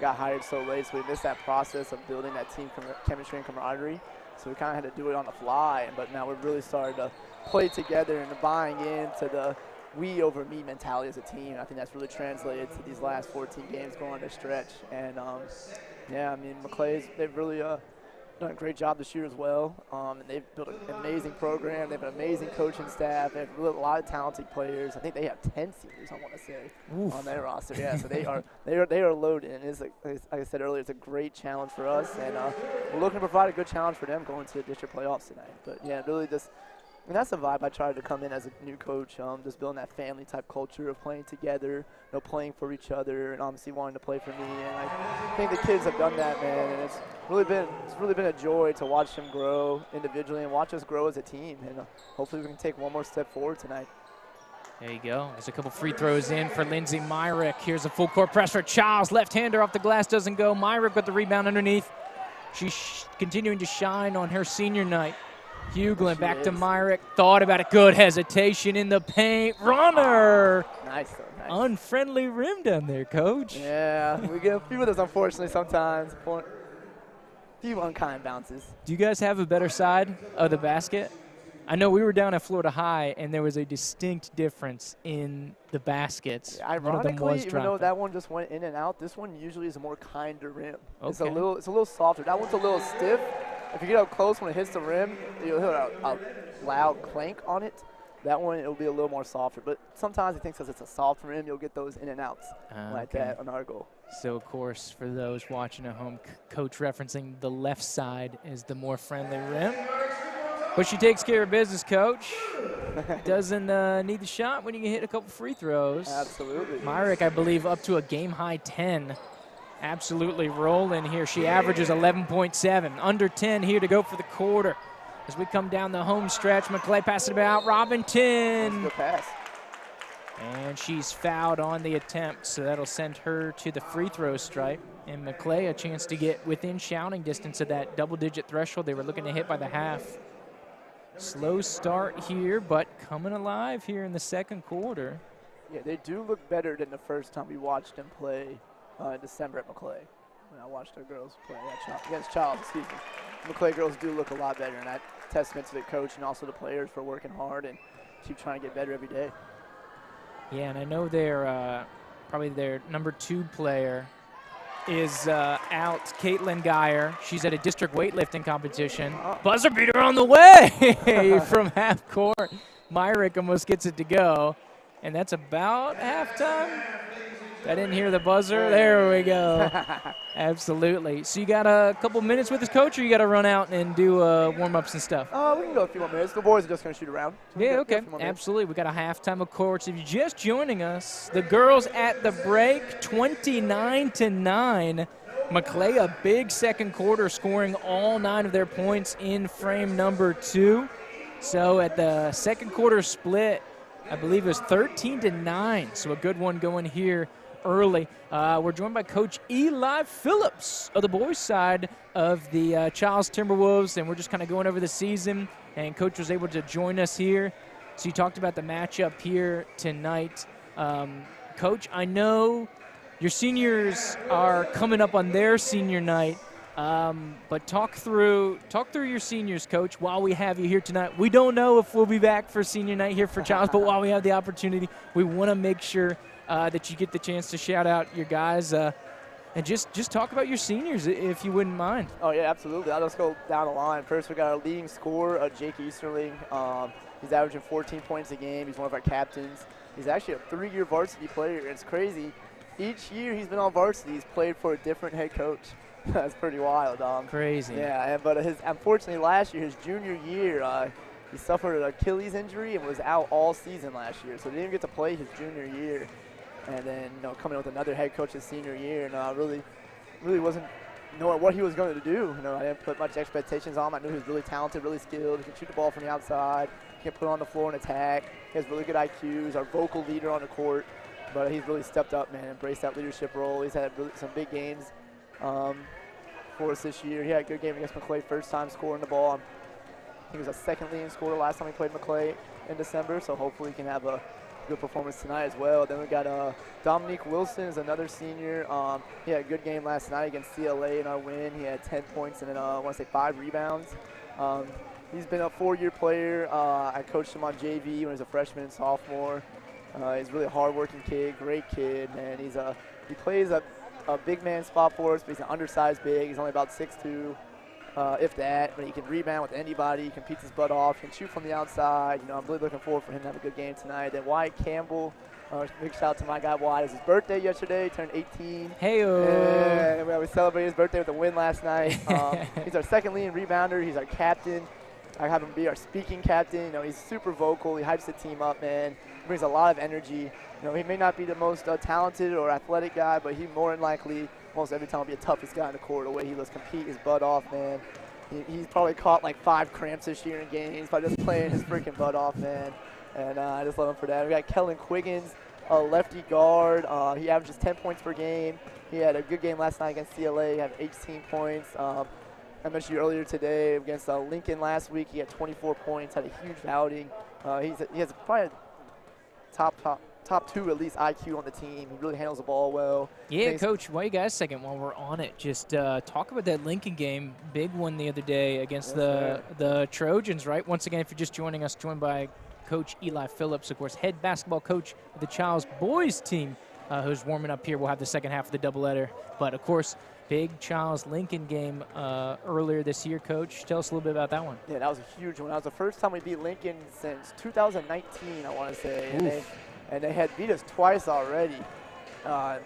got hired so late, so we missed that process of building that team chemistry and camaraderie. So we kind of had to do it on the fly, but now we're really starting to play together and buying into the we over me mentality as a team. I think that's really translated to these last 14 games going on the stretch. And, yeah, I mean, they've really done a great job this year as well. And they've built an amazing program. They have an amazing coaching staff. They have a lot of talented players. I think they have 10 seniors, I want to say, on their roster. Yeah, so they are loaded. And it's like I said earlier, it's a great challenge for us. And we're looking to provide a good challenge for them going to the district playoffs tonight. But, yeah, really just – and that's the vibe I tried to come in as a new coach, just building that family-type culture of playing together, playing for each other, and obviously wanting to play for me. And I think the kids have done that, man, and it's really been a joy to watch them grow individually and watch us grow as a team. And hopefully we can take one more step forward tonight. There you go. There's a couple free throws in for Lindsay Myrick. Here's a full-court press for Chiles. Left-hander off the glass doesn't go. Myrick with the rebound underneath. She's continuing to shine on her senior night. Hughlin back to Myrick. Thought about it. Good hesitation in the paint. Runner. Nice, though. Nice. Unfriendly rim down there, Coach. Yeah, we get a few of those, unfortunately, sometimes. A few unkind bounces. Do you guys have a better side of the basket? I know we were down at Florida High, and there was a distinct difference in the baskets. Yeah, ironically, even though that one just went in and out, this one usually is a more kinder rim. Okay. It's a little softer. That one's a little stiff. If you get up close when it hits the rim, you'll hear a loud clank on it. That one, it'll be a little more softer. But sometimes he thinks because it's a soft rim, you'll get those in and outs like that on our goal. So, of course, for those watching at home, Coach referencing the left side is the more friendly rim. But she takes care of business, Coach. Doesn't need the shot when you can hit a couple free throws. Absolutely. Myrick, I believe, up to a game-high 10. Absolutely rolling here. She averages 11.7. Under 10 here to go for the quarter. As we come down the home stretch, MACLAY passing it out. Robinson. Good pass. And she's fouled on the attempt, so that'll send her to the free throw stripe. And MACLAY a chance to get within shouting distance of that double-digit threshold they were looking to hit by the half. Slow start here, but coming alive here in the second quarter. Yeah, they do look better than the first time we watched them play in December at MACLAY. When I watched our girls play against Chiles, excuse me. MACLAY girls do look a lot better, and that testament to the coach and also the players for working hard and keep trying to get better every day. Yeah, and I know they're probably their number 2 player is out, Caitlin Geyer. She's at a district weightlifting competition. Buzzer beater on the way from half court. Myrick almost gets it to go, and that's about halftime. I didn't hear the buzzer. There we go. Absolutely. So you got a couple minutes with us, Coach, or you got to run out and do warm-ups and stuff? We can go a few more minutes. The boys are just going to shoot around. So yeah, okay. Absolutely. We got a halftime, of course. If you're just joining us, the girls at the break, 29-9. MACLAY, a big second quarter, scoring all 9 of their points in frame number 2. So at the second quarter split, I believe it was 13-9. So a good one going here early. We're joined by Coach Eli Phillips of the boys' side of the CHILES Timberwolves, and we're just kind of going over the season, and Coach was able to join us here. So you talked about the matchup here tonight. Coach, I know your seniors are coming up on their senior night, but talk through your seniors, Coach, while we have you here tonight. We don't know if we'll be back for senior night here for CHILES, but while we have the opportunity, we want to make sure that you get the chance to shout out your guys and just talk about your seniors, if you wouldn't mind. Oh, yeah, absolutely. I'll just go down the line. First, we got our leading scorer, Jake Easterling. He's averaging 14 points a game. He's one of our captains. He's actually a 3-year varsity player. It's crazy. Each year he's been on varsity, he's played for a different head coach. That's pretty wild. Crazy. Yeah, but unfortunately last year, his junior year, he suffered an Achilles injury and was out all season last year. So he didn't even get to play his junior year. And then, coming with another head coach his senior year, and really wasn't knowing what he was going to do. I didn't put much expectations on him. I knew he was really talented, really skilled. He can shoot the ball from the outside. He can put it on the floor and attack. He has really good IQ. He's our vocal leader on the court. But he's really stepped up, man, embraced that leadership role. He's had some big games for us this year. He had a good game against MACLAY, first time scoring the ball. I think he was a second leading scorer last time he played MACLAY in December, so hopefully he can have a good performance tonight as well. Then we got Dominique Wilson is another senior. He had a good game last night against CLA in our win. He had 10 points and then I want to say 5 rebounds. He's been a 4-year player. I coached him on JV when he was a freshman and sophomore. He's really a hard-working kid, great kid, and he plays a big man spot for us, but he's an undersized big. He's only about 6'2", if that, but he can rebound with anybody. He competes his butt off. He can shoot from the outside. I'm really looking forward for him to have a good game tonight. Then Wyatt Campbell, big shout out to my guy Wyatt. It was his birthday yesterday. He turned 18. Hey-o. And we celebrated his birthday with a win last night. He's our second leading rebounder. He's our captain. I have him be our speaking captain. He's super vocal. He hypes the team up, man. He brings a lot of energy. He may not be the most talented or athletic guy, but he more than likely, almost every time, will be the toughest guy in the court. The way he lets compete his butt off, man. He's probably caught like 5 cramps this year in games by just playing his freaking butt off, man. And I just love him for that. We got Kellen Quiggins, a lefty guard. He averages 10 points per game. He had a good game last night against CLA. He had 18 points. I mentioned you earlier today against Lincoln last week. He had 24 points, had a huge outing. He has probably a top 2 at least IQ on the team. He really handles the ball well. Yeah, Coach, wait you guys a second while we're on it. Just talk about that Lincoln game. Big one the other day against the Trojans, right? Once again, if you're just joining us, joined by Coach Eli Phillips, of course, head basketball coach of the CHILES boys team, who's warming up here. We'll have the second half of the doubleheader. But, of course, big Chiles-Lincoln game earlier this year, Coach. Tell us a little bit about that one. Yeah, that was a huge one. That was the first time we beat Lincoln since 2019, I want to say. And they had beat us twice already,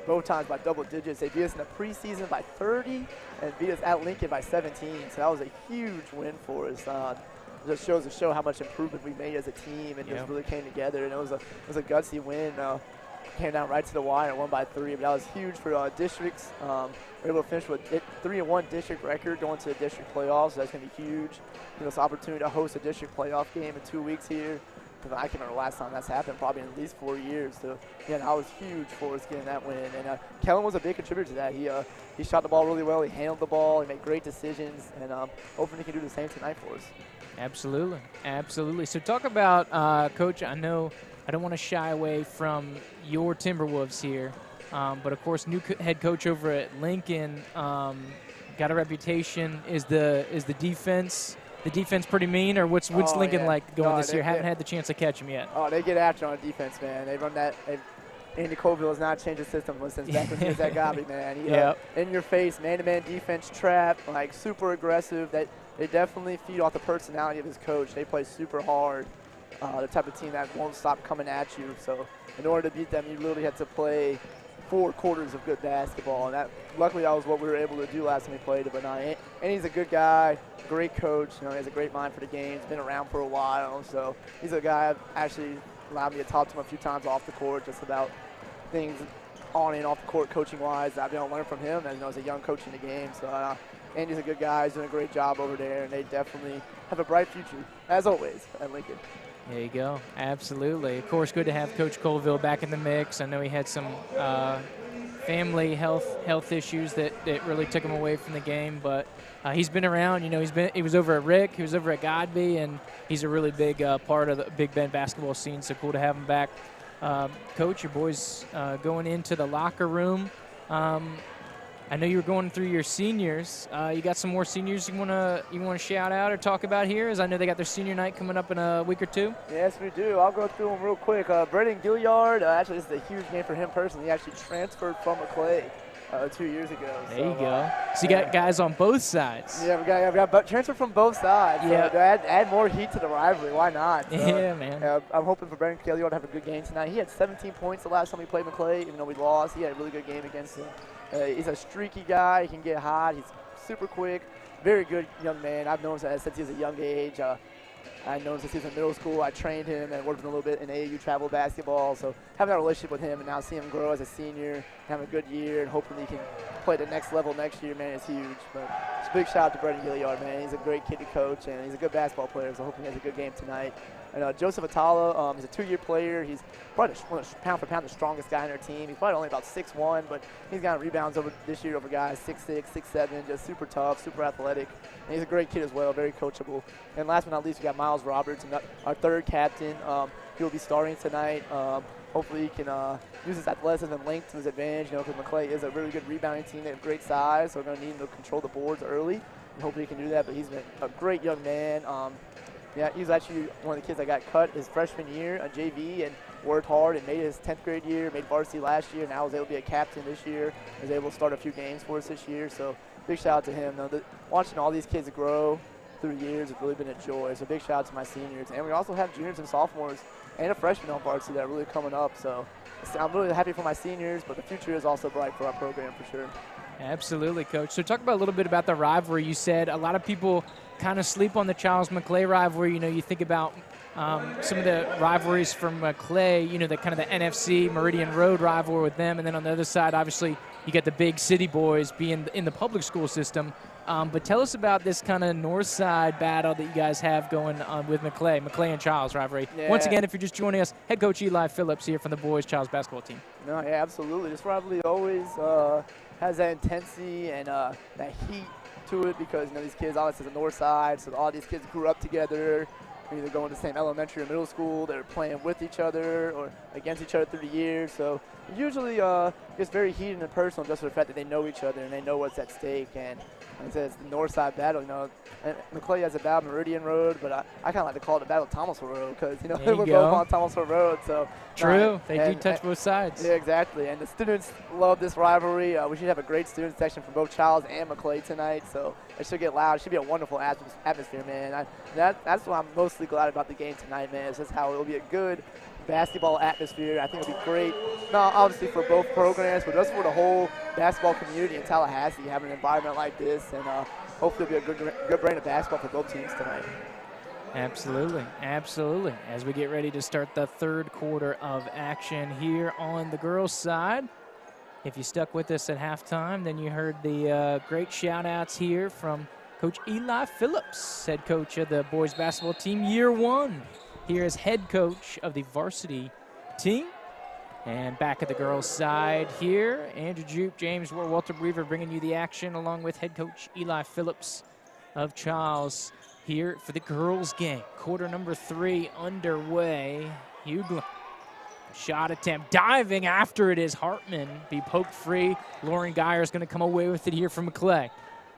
both times by double digits. They beat us in the preseason by 30 and beat us at Lincoln by 17. So that was a huge win for us. It just shows to show how much improvement we made as a team, and just really came together. And it was a gutsy win. Came down right to the wire, won by 3. But that was huge for districts. We were able to finish with 3-1 district record going to the district playoffs. So that's going to be huge. Give us the opportunity to host a district playoff game in 2 weeks here. I can remember the last time that's happened, probably in at least 4 years. So, yeah, that was huge for us getting that win. And Kellen was a big contributor to that. He shot the ball really well. He handled the ball. He made great decisions. And hopefully he can do the same tonight for us. Absolutely. Absolutely. So talk about, Coach, I know I don't want to shy away from your Timberwolves here. But, of course, new head coach over at Lincoln, got a reputation. Is the defense – the defense pretty mean, or what's Lincoln like going this year? Haven't had the chance to catch him yet. Oh, they get after on defense, man. They run that. Andy Colville has not changed the system since back when he was at Gabi, man. In your face, man-to-man defense trap, like super aggressive. They definitely feed off the personality of his coach. They play super hard. The type of team that won't stop coming at you. So in order to beat them, you literally had to play 4 quarters of good basketball, and luckily that was what we were able to do last time we played. But and he's a good guy, great coach. He has a great mind for the game. He's been around for a while, so he's a guy that actually allowed me to talk to him a few times off the court, just about things on and off the court, coaching wise. I've been able to learn from him, as a young coach in the game. So Andy's a good guy. He's doing a great job over there, and they definitely have a bright future, as always, at Lincoln. There you go. Absolutely. Of course, good to have Coach Colville back in the mix. I know he had some family health issues that really took him away from the game, but he's been around. He was over at Rick, he was over at Godby, and he's a really big part of the Big Bend basketball scene. So cool to have him back. Coach, your boys going into the locker room. I know you were going through your seniors. You got some more seniors you want to shout out or talk about here, as I know they got their senior night coming up in a week or 2. Yes, we do. I'll go through them real quick. Brendan Gilliard, actually this is a huge game for him personally. He actually transferred from MACLAY 2 years ago. There you go. So you got guys on both sides. Yeah, we got transfer from both sides. Yeah. So add more heat to the rivalry. Why not? So, yeah, man. I'm hoping for Brendan Gilliard to have a good game tonight. He had 17 points the last time we played MACLAY, even though we lost. He had a really good game against him. He's a streaky guy. He can get hot. He's super quick. Very good young man. I've known him since he was a young age. I've known him since he was in middle school. I trained him and worked with him a little bit in AAU travel basketball. So having that relationship with him and now seeing him grow as a senior, having a good year, and hoping he can play the next level next year, man, is huge. But it's a big shout out to Brendan Gilliard, man. He's a great kid to coach, and he's a good basketball player, so hoping he has a good game tonight. And Joseph Atala, he's a 2-year player. He's probably pound for pound the strongest guy on our team. He's probably only about 6'1", but he's got rebounds this year over guys 6'6", 6'7", just super tough, super athletic. And he's a great kid as well, very coachable. And last but not least, we got Miles Roberts, our third captain. He'll be starting tonight. Hopefully he can use his athleticism and length to his advantage, because MACLAY is a really good rebounding team. They have great size, so we're going to need him to control the boards early. And hopefully he can do that, but he's been a great young man. Yeah, he was actually one of the kids that got cut his freshman year on JV and worked hard and made his 10th grade year, made varsity last year, and now was able to be a captain this year. Was able to start a few games for us this year, so big shout out to him. Watching all these kids grow through the years has really been a joy, so big shout out to my seniors. And we also have juniors and sophomores and a freshman on varsity that are really coming up, so I'm really happy for my seniors, but the future is also bright for our program for sure. Absolutely, Coach. So talk about a little bit about the rivalry. You said a lot of people kind of sleep on the Chiles-MACLAY rivalry. You think about some of the rivalries from MACLAY, the kind of the NFC Meridian Road rivalry with them. And then on the other side, obviously, you get the big city boys being in the public school system. But tell us about this kind of north side battle that you guys have going on with MACLAY and Chiles rivalry. Yeah. Once again, if you're just joining us, head coach Eli Phillips here from the boys Chiles basketball team. No, yeah, absolutely. This rivalry always has that intensity and that heat to it, because these kids, all this is the north side, so all these kids grew up together, either going to the same elementary or middle school. They're playing with each other or against each other through the years, so usually gets very heated and personal just for the fact that they know each other and they know what's at stake. And like I said, it's the north side battle. You know, and MACLAY has a battle Meridian Road, but I kind of like to call it a battle Thomasville Road because you know There you we're go. both on Thomasville Road. So True, they do touch both sides. Yeah, exactly. And the students love this rivalry. We should have a great student section from both CHILES and MACLAY tonight. So it should get loud. It should be a wonderful atmosphere, man. That's what I'm mostly glad about the game tonight, man. It's just how it will be a good basketball atmosphere. I think it'll be great, not obviously for both programs, but just for the whole basketball community in Tallahassee, having an environment like this, and hopefully it'll be a good brand of basketball for both teams tonight. Absolutely, absolutely. As we get ready to start the third quarter of action here on the girls' side. If you stuck with us at halftime, then you heard the great shout-outs here from Coach Eli Phillips, head coach of the boys basketball team, year one. Here as head coach of the varsity team. And back at the girls' side here, Andrew Joop, James Ward, Walter Brever bringing you the action along with head coach Eli Phillips of CHILES here for the girls' game. Quarter number 3 underway. Hughlin, shot attempt, diving after it is Hartman, be poked free. Lauren Geyer is going to come away with it here from MACLAY.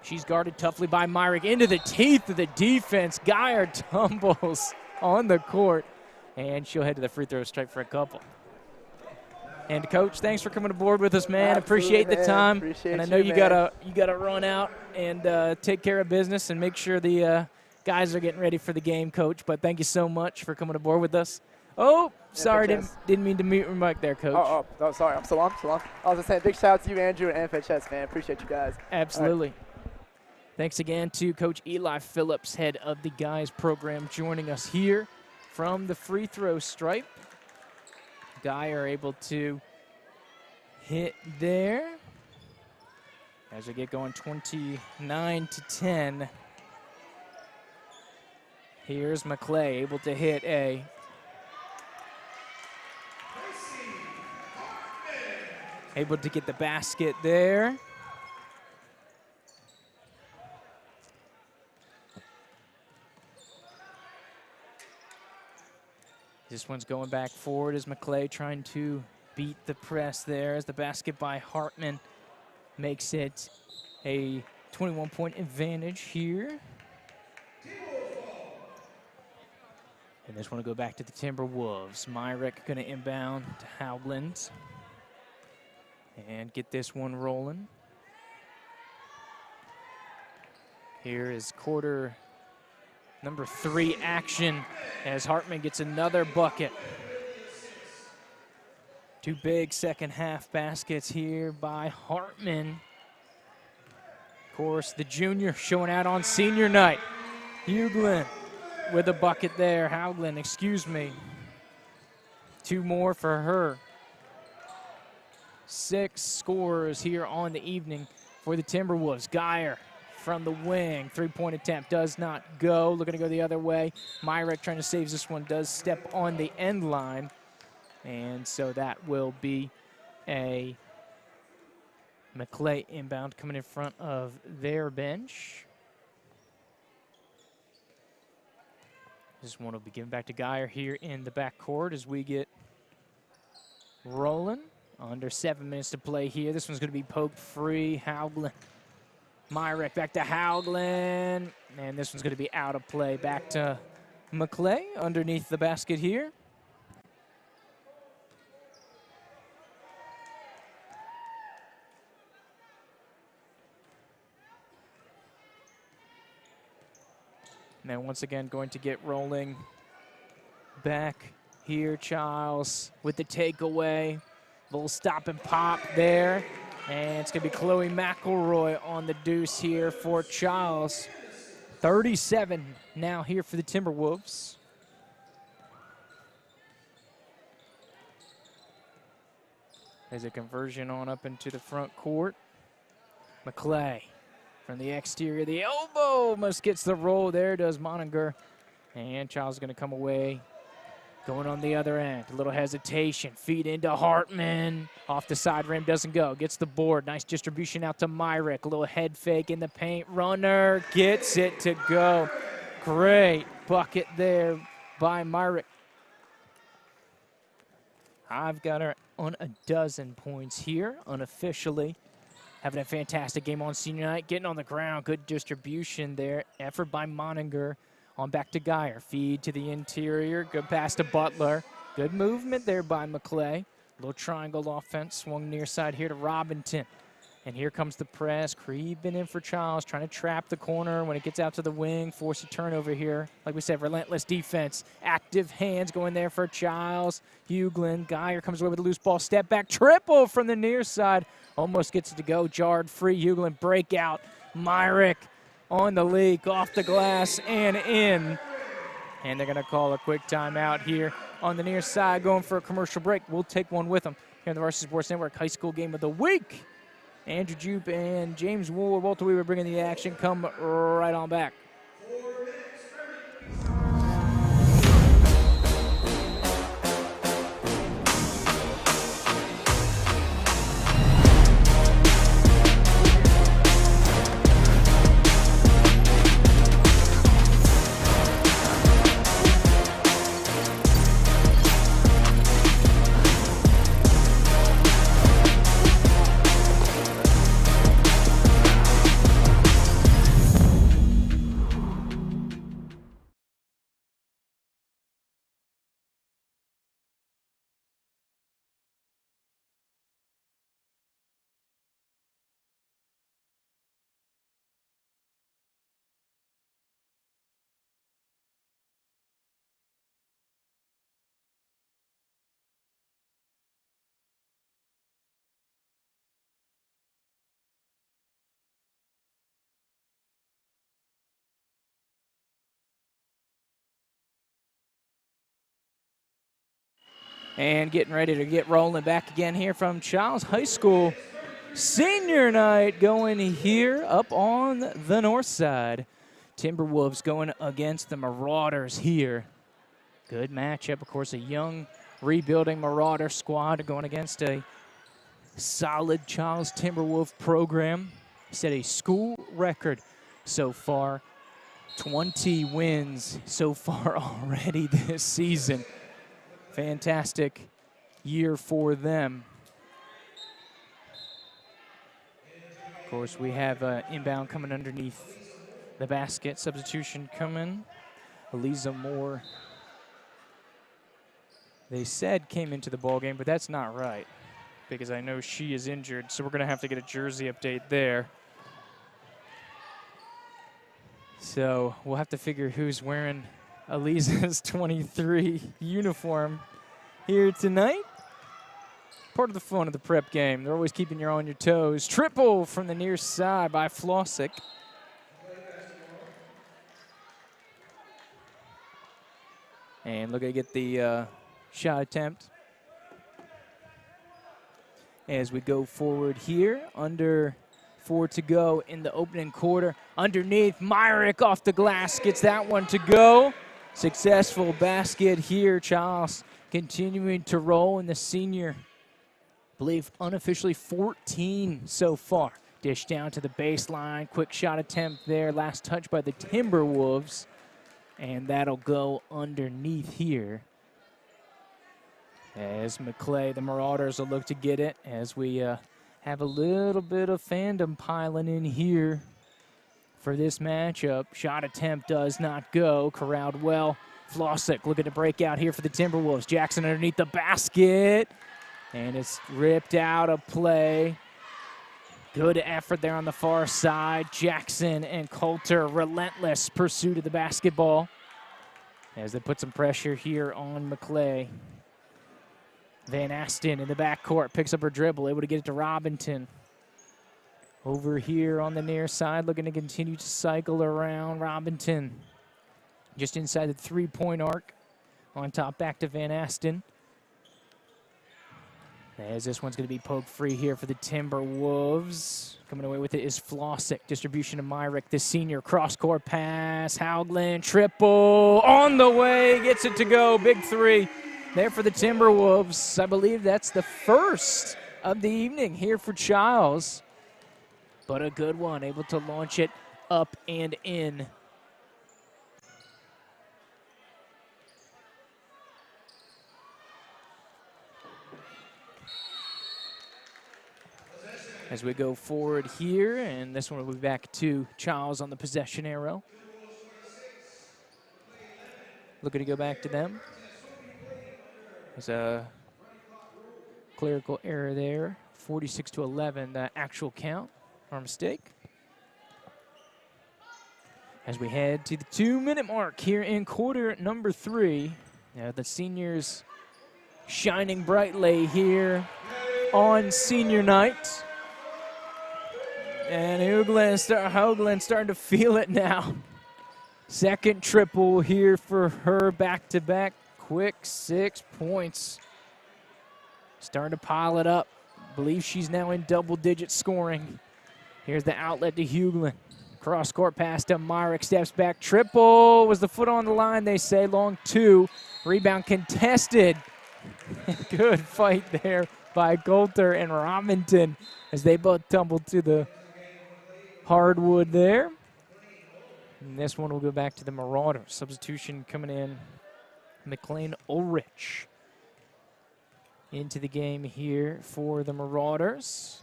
She's guarded toughly by Myrick into the teeth of the defense. Geyer tumbles on the court, and she'll head to the free throw stripe for a couple. And Coach, thanks for coming aboard with us, man. Absolutely, Appreciate the time. Appreciate and I know you man. gotta run out and take care of business and make sure the guys are getting ready for the game, Coach. But thank you so much for coming aboard with us. Oh, sorry, didn't mean to mute your mic there, Coach. Oh, sorry. I'm so long. I was just saying, big shout out to you, Andrew, and FHS, man. Appreciate you guys. Absolutely. Thanks again to Coach Eli Phillips, head of the guys program, joining us here from the free throw stripe. Geyer able to hit there as we get going 29-10. Here's MACLAY able to hit able to get the basket there. This one's going back forward as MACLAY trying to beat the press there as the basket by Hartman makes it a 21-point advantage here. And this one will go back to the Timberwolves. Myrick going to inbound to Howland and get this one rolling. Here is quarter number 3 action as Hartman gets another bucket. 2 big second half baskets here by Hartman. Of course, the junior showing out on senior night. Hughlin with a bucket there. Howland, excuse me. 2 more for her. 6 scores here on the evening for the Timberwolves. Geyer from the wing, 3-point attempt does not go. Looking to go the other way. Myrick trying to save this one, does step on the end line. And so that will be a MACLAY inbound coming in front of their bench. This one will be given back to Geyer here in the backcourt as we get rolling. Under 7 minutes to play here. This one's going to be poked free. Howland. Myrick back to Howland. And this one's going to be out of play. Back to MACLAY underneath the basket here. And then once again going to get rolling back here. CHILES with the takeaway. Little stop and pop there. And it's going to be Chloe McElroy on the deuce here for CHILES. 37 now here for the Timberwolves. There's a conversion on up into the front court. MACLAY from the exterior. The elbow almost gets the roll there, does Moninger. And CHILES is going to come away. Going on the other end, a little hesitation. Feed into Hartman. Off the side rim, doesn't go. Gets the board. Nice distribution out to Myrick. A little head fake in the paint. Runner gets it to go. Great bucket there by Myrick. I've got her on a dozen points here, unofficially. Having a fantastic game on senior night, getting on the ground, good distribution there. Effort by Moninger on back to Geyer. Feed to the interior, good pass to Butler. Good movement there by MACLAY. Little triangle offense, swung near side here to Robinson. And here comes the press, creeping in for Chiles, trying to trap the corner. When it gets out to the wing, force a turnover here. Like we said, relentless defense. Active hands going there for Chiles. Hughlin, Geyer comes away with a loose ball, step back, triple from the near side. Almost gets it to go, jarred free. Hughlin breakout. Myrick on the leak, off the glass and in. And they're going to call a quick timeout here on the near side, going for a commercial break. We'll take one with them here on the Varsity Sports Network High School Game of the Week. Andrew Joop and James Wool, Walter Weaver bringing the action. Come right on back. And getting ready to get rolling back again here from Chiles High School. Senior night going here up on the north side. Timberwolves going against the Marauders here. Good matchup, of course, a young rebuilding Marauder squad going against a solid Chiles Timberwolf program. Set a school record so far. 20 wins so far already this season. Fantastic year for them. Of course, we have inbound coming underneath the basket. Substitution coming. Eliza Moore, they said came into the ball game, but that's not right because I know she is injured, so we're going to have to get a jersey update there. So we'll have to figure who's wearing Eliza's 23 uniform here tonight. Part of the fun of the prep game. They're always keeping you on your toes. Triple from the near side by Flossick. And look at get the shot attempt as we go forward here. Under 4 to go in the opening quarter. Underneath, Myrick off the glass gets that one to go. Successful basket here. Chiles continuing to roll in the senior. I believe unofficially 14 so far. Dish down to the baseline. Quick shot attempt there. Last touch by the Timberwolves. And that'll go underneath here. As MACLAY, the Marauders will look to get it as we have a little bit of fandom piling in here for this matchup. Shot attempt does not go. Corralled well. Flossick looking to break out here for the Timberwolves. Jackson underneath the basket. And it's ripped out of play. Good effort there on the far side. Jackson and Coulter, relentless pursuit of the basketball as they put some pressure here on MACLAY. Van Asten in the backcourt, picks up her dribble, able to get it to Robinson. Over here on the near side, looking to continue to cycle around. Robinson just inside the three-point arc. On top, back to Van Asten. As this one's going to be poked free here for the Timberwolves. Coming away with it is Flossick. Distribution to Myrick, the senior. Cross-court pass. Hauglin, triple. On the way, gets it to go. Big three there for the Timberwolves. I believe that's the first of the evening here for Chiles. But a good one, able to launch it up and in. as we go forward here, and this one will be back to Chiles on the possession arrow. Looking to go back to them. There's a clerical error there, 46-11, the actual count, our mistake. As we head to the 2-minute mark here in quarter number 3. The seniors shining brightly here on senior night. And Hoagland starting to feel it now. Second triple here for her, back-to-back, quick 6 points. Starting to pile it up. Believe she's now in double-digit scoring. Here's the outlet to Hoagland. Cross-court pass to Myrick, steps back, triple. Was the foot on the line, they say, long 2. Rebound contested. Good fight there by Coulter and Robinson as they both tumbled to the hardwood there. And this one will go back to the Marauders. Substitution coming in, MACLAY Ulrich into the game here for the Marauders.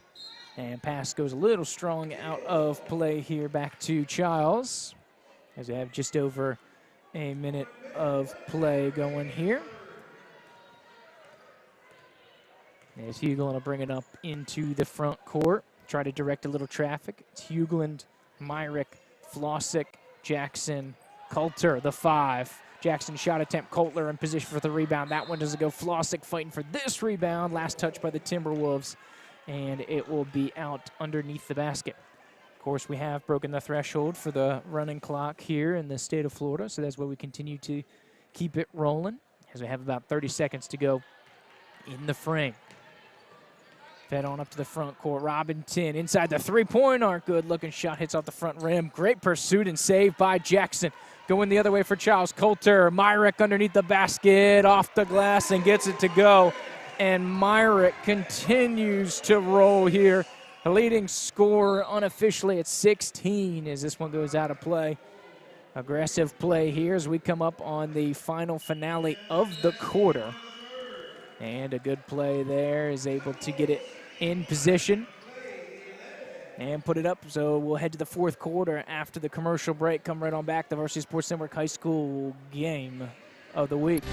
And pass goes a little strong out of play here back to Chiles as we have just over a minute of play going here. As Hoagland will bring it up into the front court. Try to direct a little traffic. It's Hoagland, Myrick, Flossick, Jackson, Coulter, the 5. Jackson shot attempt, Coulter in position for the rebound. That one doesn't go. Flossick fighting for this rebound. Last touch by the Timberwolves, and it will be out underneath the basket. Of course, we have broken the threshold for the running clock here in the state of Florida, so that's why we continue to keep it rolling as we have about 30 seconds to go in the frame. Fed on up to the front court. Robinson inside the three-point arc. Good looking shot, hits off the front rim. Great pursuit and save by Jackson. Going the other way for Chiles. Coulter, Myrick underneath the basket, off the glass and gets it to go. And Myrick continues to roll here. The leading scorer unofficially at 16 as this one goes out of play. Aggressive play here as we come up on the final finale of the quarter. And a good play there, is able to get it in position and put it up. So we'll head to the fourth quarter after the commercial break. Come right on back, the Varsity Sports Network High School Game of the Week.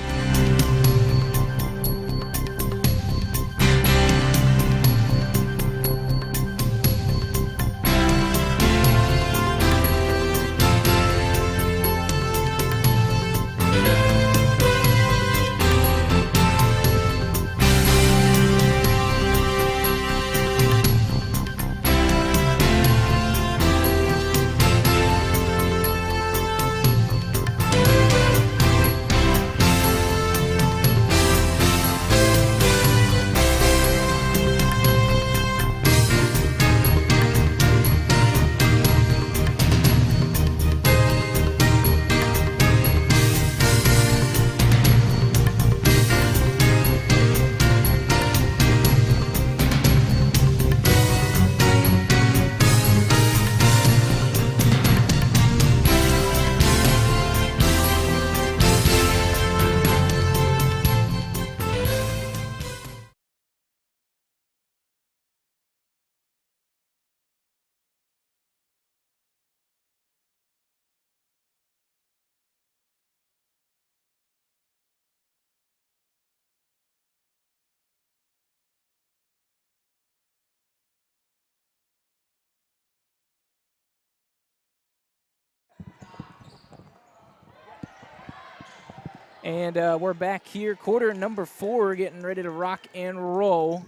And we're back here, quarter number 4, getting ready to rock and roll.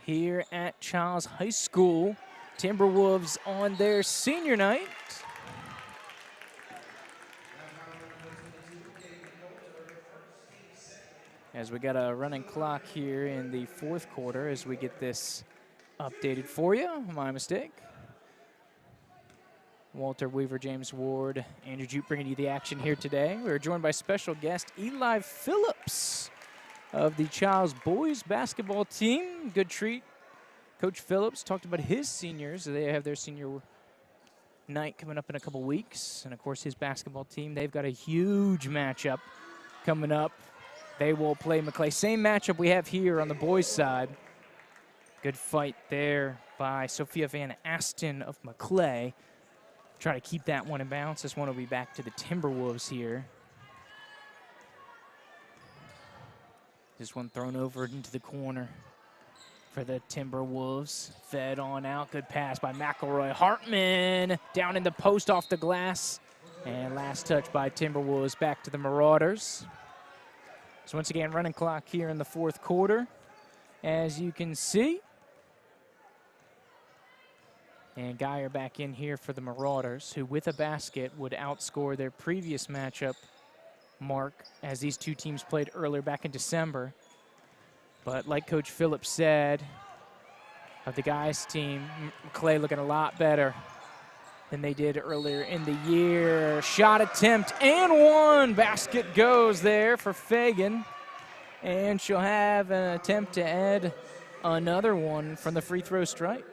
Here at Chiles High School, Timberwolves on their senior night. As we got a running clock here in the fourth quarter as we get this updated for you. My mistake. Walter Weaver, James Ward, Andrew Joop bringing you the action here today. We're joined by special guest Eli Phillips of the Chiles boys basketball team. Good treat. Coach Phillips talked about his seniors. They have their senior night coming up in a couple weeks. And, of course, his basketball team, they've got a huge matchup coming up They will play MACLAY. Same matchup we have here on the boys' side. Good fight there by Sophia Van Asten of MACLAY. Try to keep that one in bounds. This one will be back to the Timberwolves here. This one thrown over into the corner for the Timberwolves. Fed on out. Good pass by McElroy. Hartman down in the post off the glass. And last touch by Timberwolves back to the Marauders. So once again, running clock here in the fourth quarter, as you can see. And Geyer back in here for the Marauders, who with a basket would outscore their previous matchup mark as these two teams played earlier back in December. But like Coach Phillips said, of the guys' team, MACLAY looking a lot better than they did earlier in the year. Shot attempt and one. Basket goes there for Fagan. And she'll have an attempt to add another one from the free throw stripe.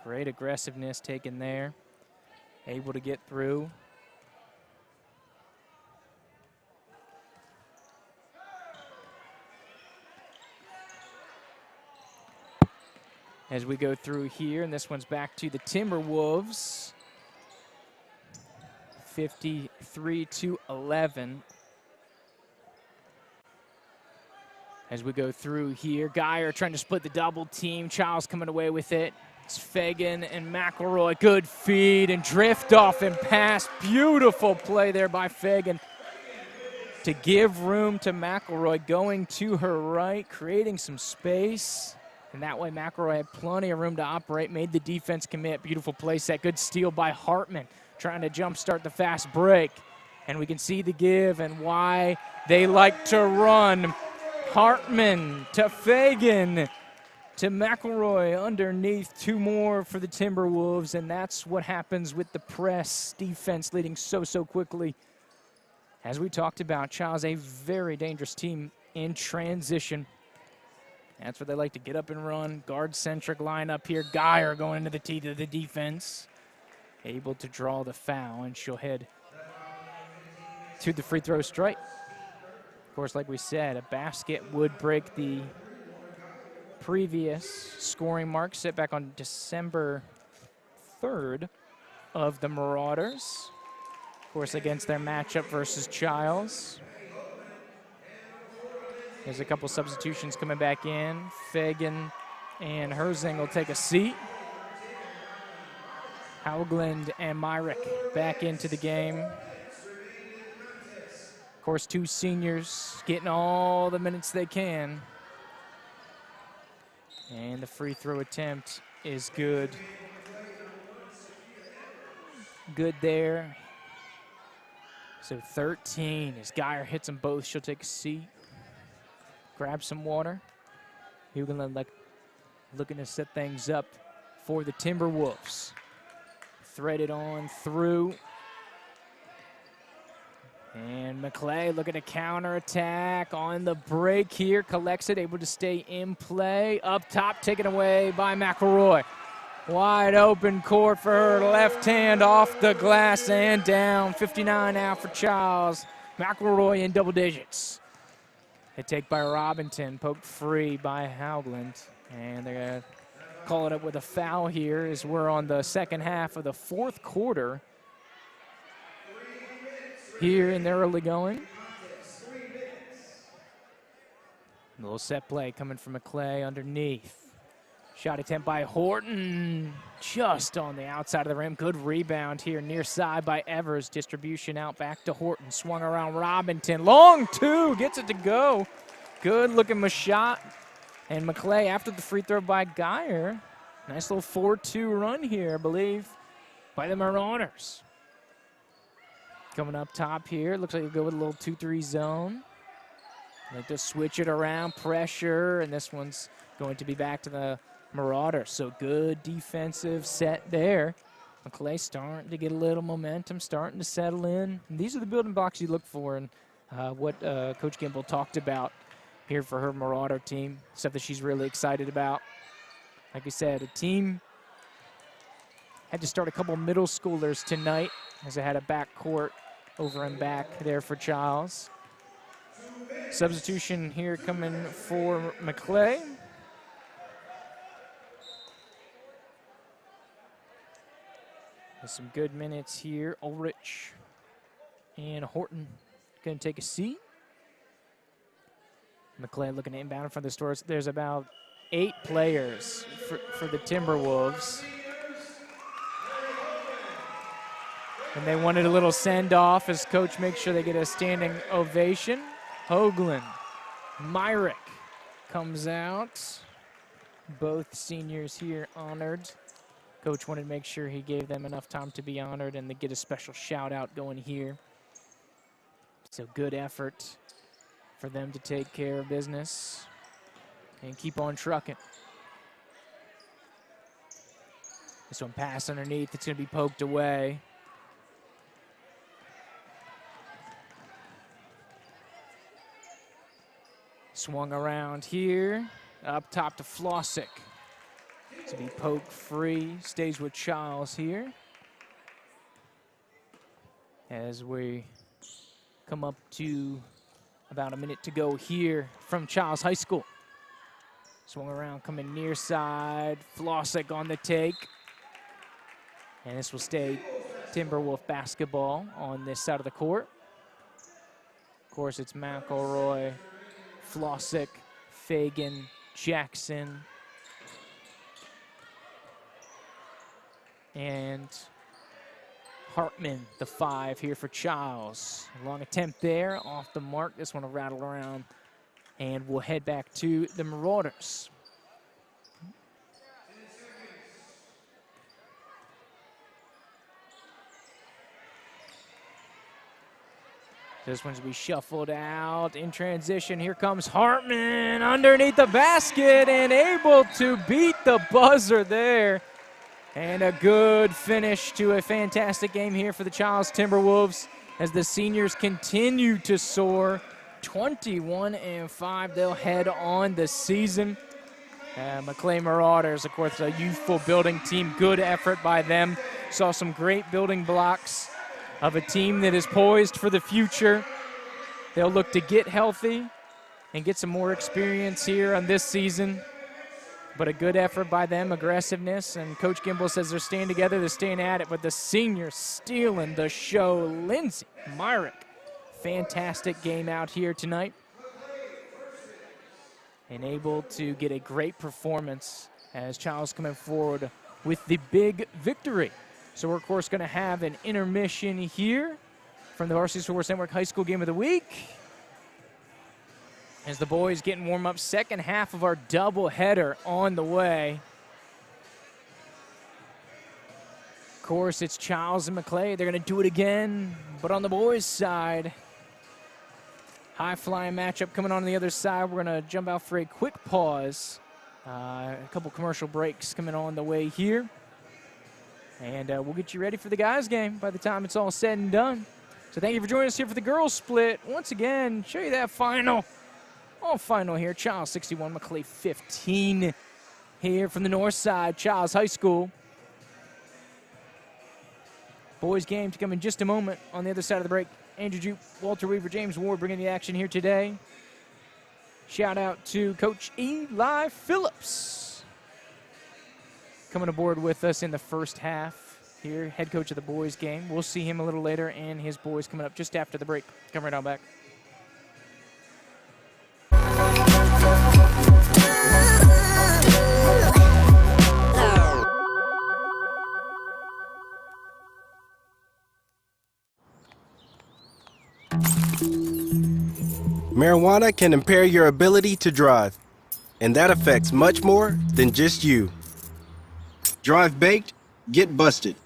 Great aggressiveness taken there. Able to get through. As we go through here, and this one's back to the Timberwolves. 53-11. As we go through here, Geyer trying to split the double team. Chiles coming away with it. It's Fagan and McElroy. Good feed and drift off and pass. Beautiful play there by Fagan to give room to McElroy, going to her right, creating some space. And that way McElroy had plenty of room to operate, made the defense commit. Beautiful play set. Good steal by Hartman, trying to jumpstart the fast break. And we can see the give and why they like to run. Hartman to Fagan to McElroy underneath. Two more for the Timberwolves, and that's what happens with the press defense leading so quickly. As we talked about, Chiles a very dangerous team in transition. That's where they like to get up and run. Guard-centric lineup here. Geyer going into the tee to the defense. Able to draw the foul, and she'll head to the free throw stripe. Of course, like we said, a basket would break the previous scoring mark set back on December 3rd of the Marauders. Of course, against their matchup versus Chiles. There's a couple substitutions coming back in. Fagan and Herzing will take a seat. Haugland and Myrick back into the game. Of course, two seniors getting all the minutes they can. And the free throw attempt is good. Good there. So 13 as Geyer hits them both. She'll take a seat. Grab some water. Hugelin looking to set things up for the Timberwolves. Threaded on through. And MACLAY looking to counterattack on the break here. Collects it, able to stay in play. Up top, taken away by McElroy. Wide open court for her left hand off the glass and down. 59 out for Chiles. McElroy in double digits. A take by Robinson, poked free by Haugland. And they're going to call it up with a foul here as we're on the second half of the fourth quarter here in the early going. A little set play coming from MACLAY underneath. Shot attempt by Horton, just on the outside of the rim. Good rebound here near side by Evers. Distribution out back to Horton. Swung around Robinson. Long two, gets it to go. Good looking shot. And MACLAY after the free throw by Geyer. Nice little 4-2 run here, I believe, by the Marauders. Coming up top here, looks like you'll go with a little 2-3 zone. Like to switch it around, pressure, and this one's going to be back to the Marauders. So good defensive set there. MACLAY starting to get a little momentum, starting to settle in. And these are the building blocks you look for, and what Coach Gimbel talked about here for her Marauder team, stuff that she's really excited about. Like we said, a team had to start a couple middle schoolers tonight as they had a backcourt over and back there for Chiles. Substitution here coming for MACLAY. With some good minutes here. Ulrich and Horton going to take a seat. MACLAY looking to inbound in front of the stores. There's about 8 players for the Timberwolves. And they wanted a little send-off as coach makes sure they get a standing ovation. Hoagland, Myrick comes out. Both seniors here honored. Coach wanted to make sure he gave them enough time to be honored and to get a special shout-out going here. So good effort for them to take care of business and keep on trucking. This one pass underneath. It's going to be poked away. Swung around here. Up top to Flossick. To be poke free. Stays with Chiles here. As we come up to about a minute to go here from Chiles High School. Swung around, coming near side. Flossick on the take. And this will stay Timberwolf basketball on this side of the court. Of course, it's McElroy, Flossick, Fagan, Jackson, and Hartman, the 5 here for Chiles. Long attempt there, off the mark. This one will rattle around, and we'll head back to the Marauders. This one's to be shuffled out in transition. Here comes Hartman underneath the basket and able to beat the buzzer there. And a good finish to a fantastic game here for the Chiles Timberwolves as the seniors continue to soar. 21-5, they'll head on the season. MACLAY Marauders, of course, a youthful building team. Good effort by them. Saw some great building blocks of a team that is poised for the future. They'll look to get healthy and get some more experience here on this season. But a good effort by them, aggressiveness, and Coach Gimbel says they're staying together, they're staying at it, but the seniors stealing the show. Lindsey Myrick, fantastic game out here tonight. And able to get a great performance as Chiles coming forward with the big victory. So we're, of course, going to have an intermission here from the Varsity Sports Network High School Game of the Week. As the boys getting warm up, second half of our doubleheader on the way. Of course, it's Chiles and MACLAY. They're going to do it again, but on the boys' side, high-flying matchup coming on the other side. We're going to jump out for a quick pause. A couple commercial breaks coming on the way here. And we'll get you ready for the guys' game by the time it's all said and done. So thank you for joining us here for the girls' split. Once again, show you that final. All final here. Chiles 61, MACLAY 15 here from the north side. Chiles High School. Boys' game to come in just a moment on the other side of the break. Andrew Joop, Walter Weaver, James Ward bringing the action here today. Shout out to Coach Eli Phillips coming aboard with us in the first half here, head coach of the boys' game. We'll see him a little later and his boys coming up just after the break. Come right on back. Marijuana can impair your ability to drive, and that affects much more than just you. Drive baked, get busted.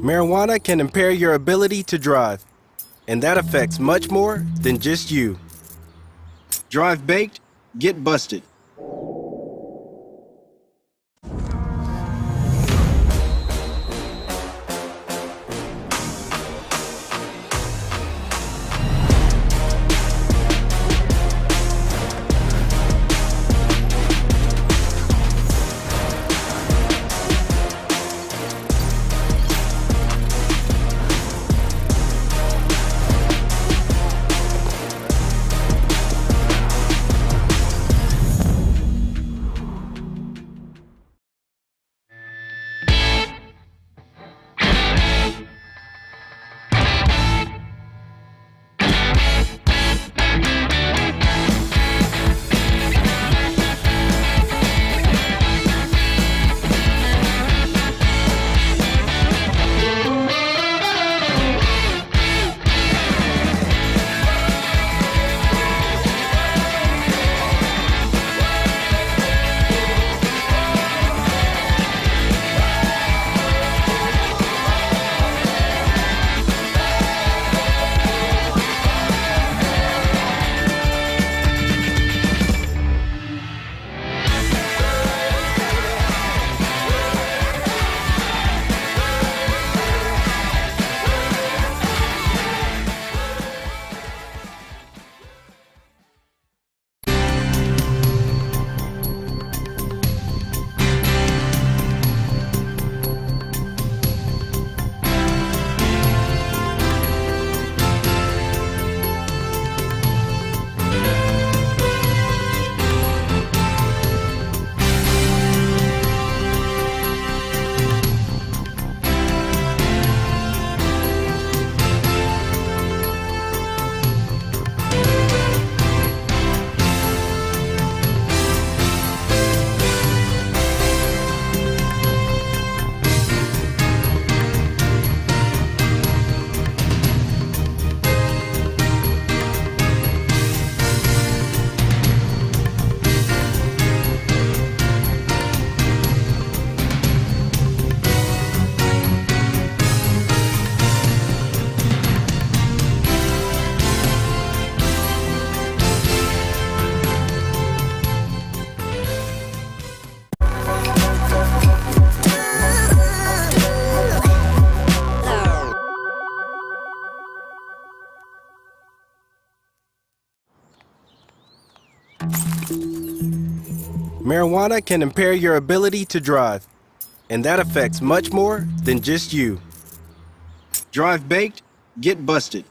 Marijuana can impair your ability to drive, and that affects much more than just you. Drive baked, get busted. Marijuana can impair your ability to drive, and that affects much more than just you. Drive baked, get busted.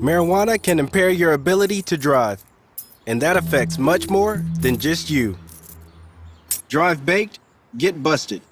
Marijuana can impair your ability to drive, and that affects much more than just you. Drive baked, get busted.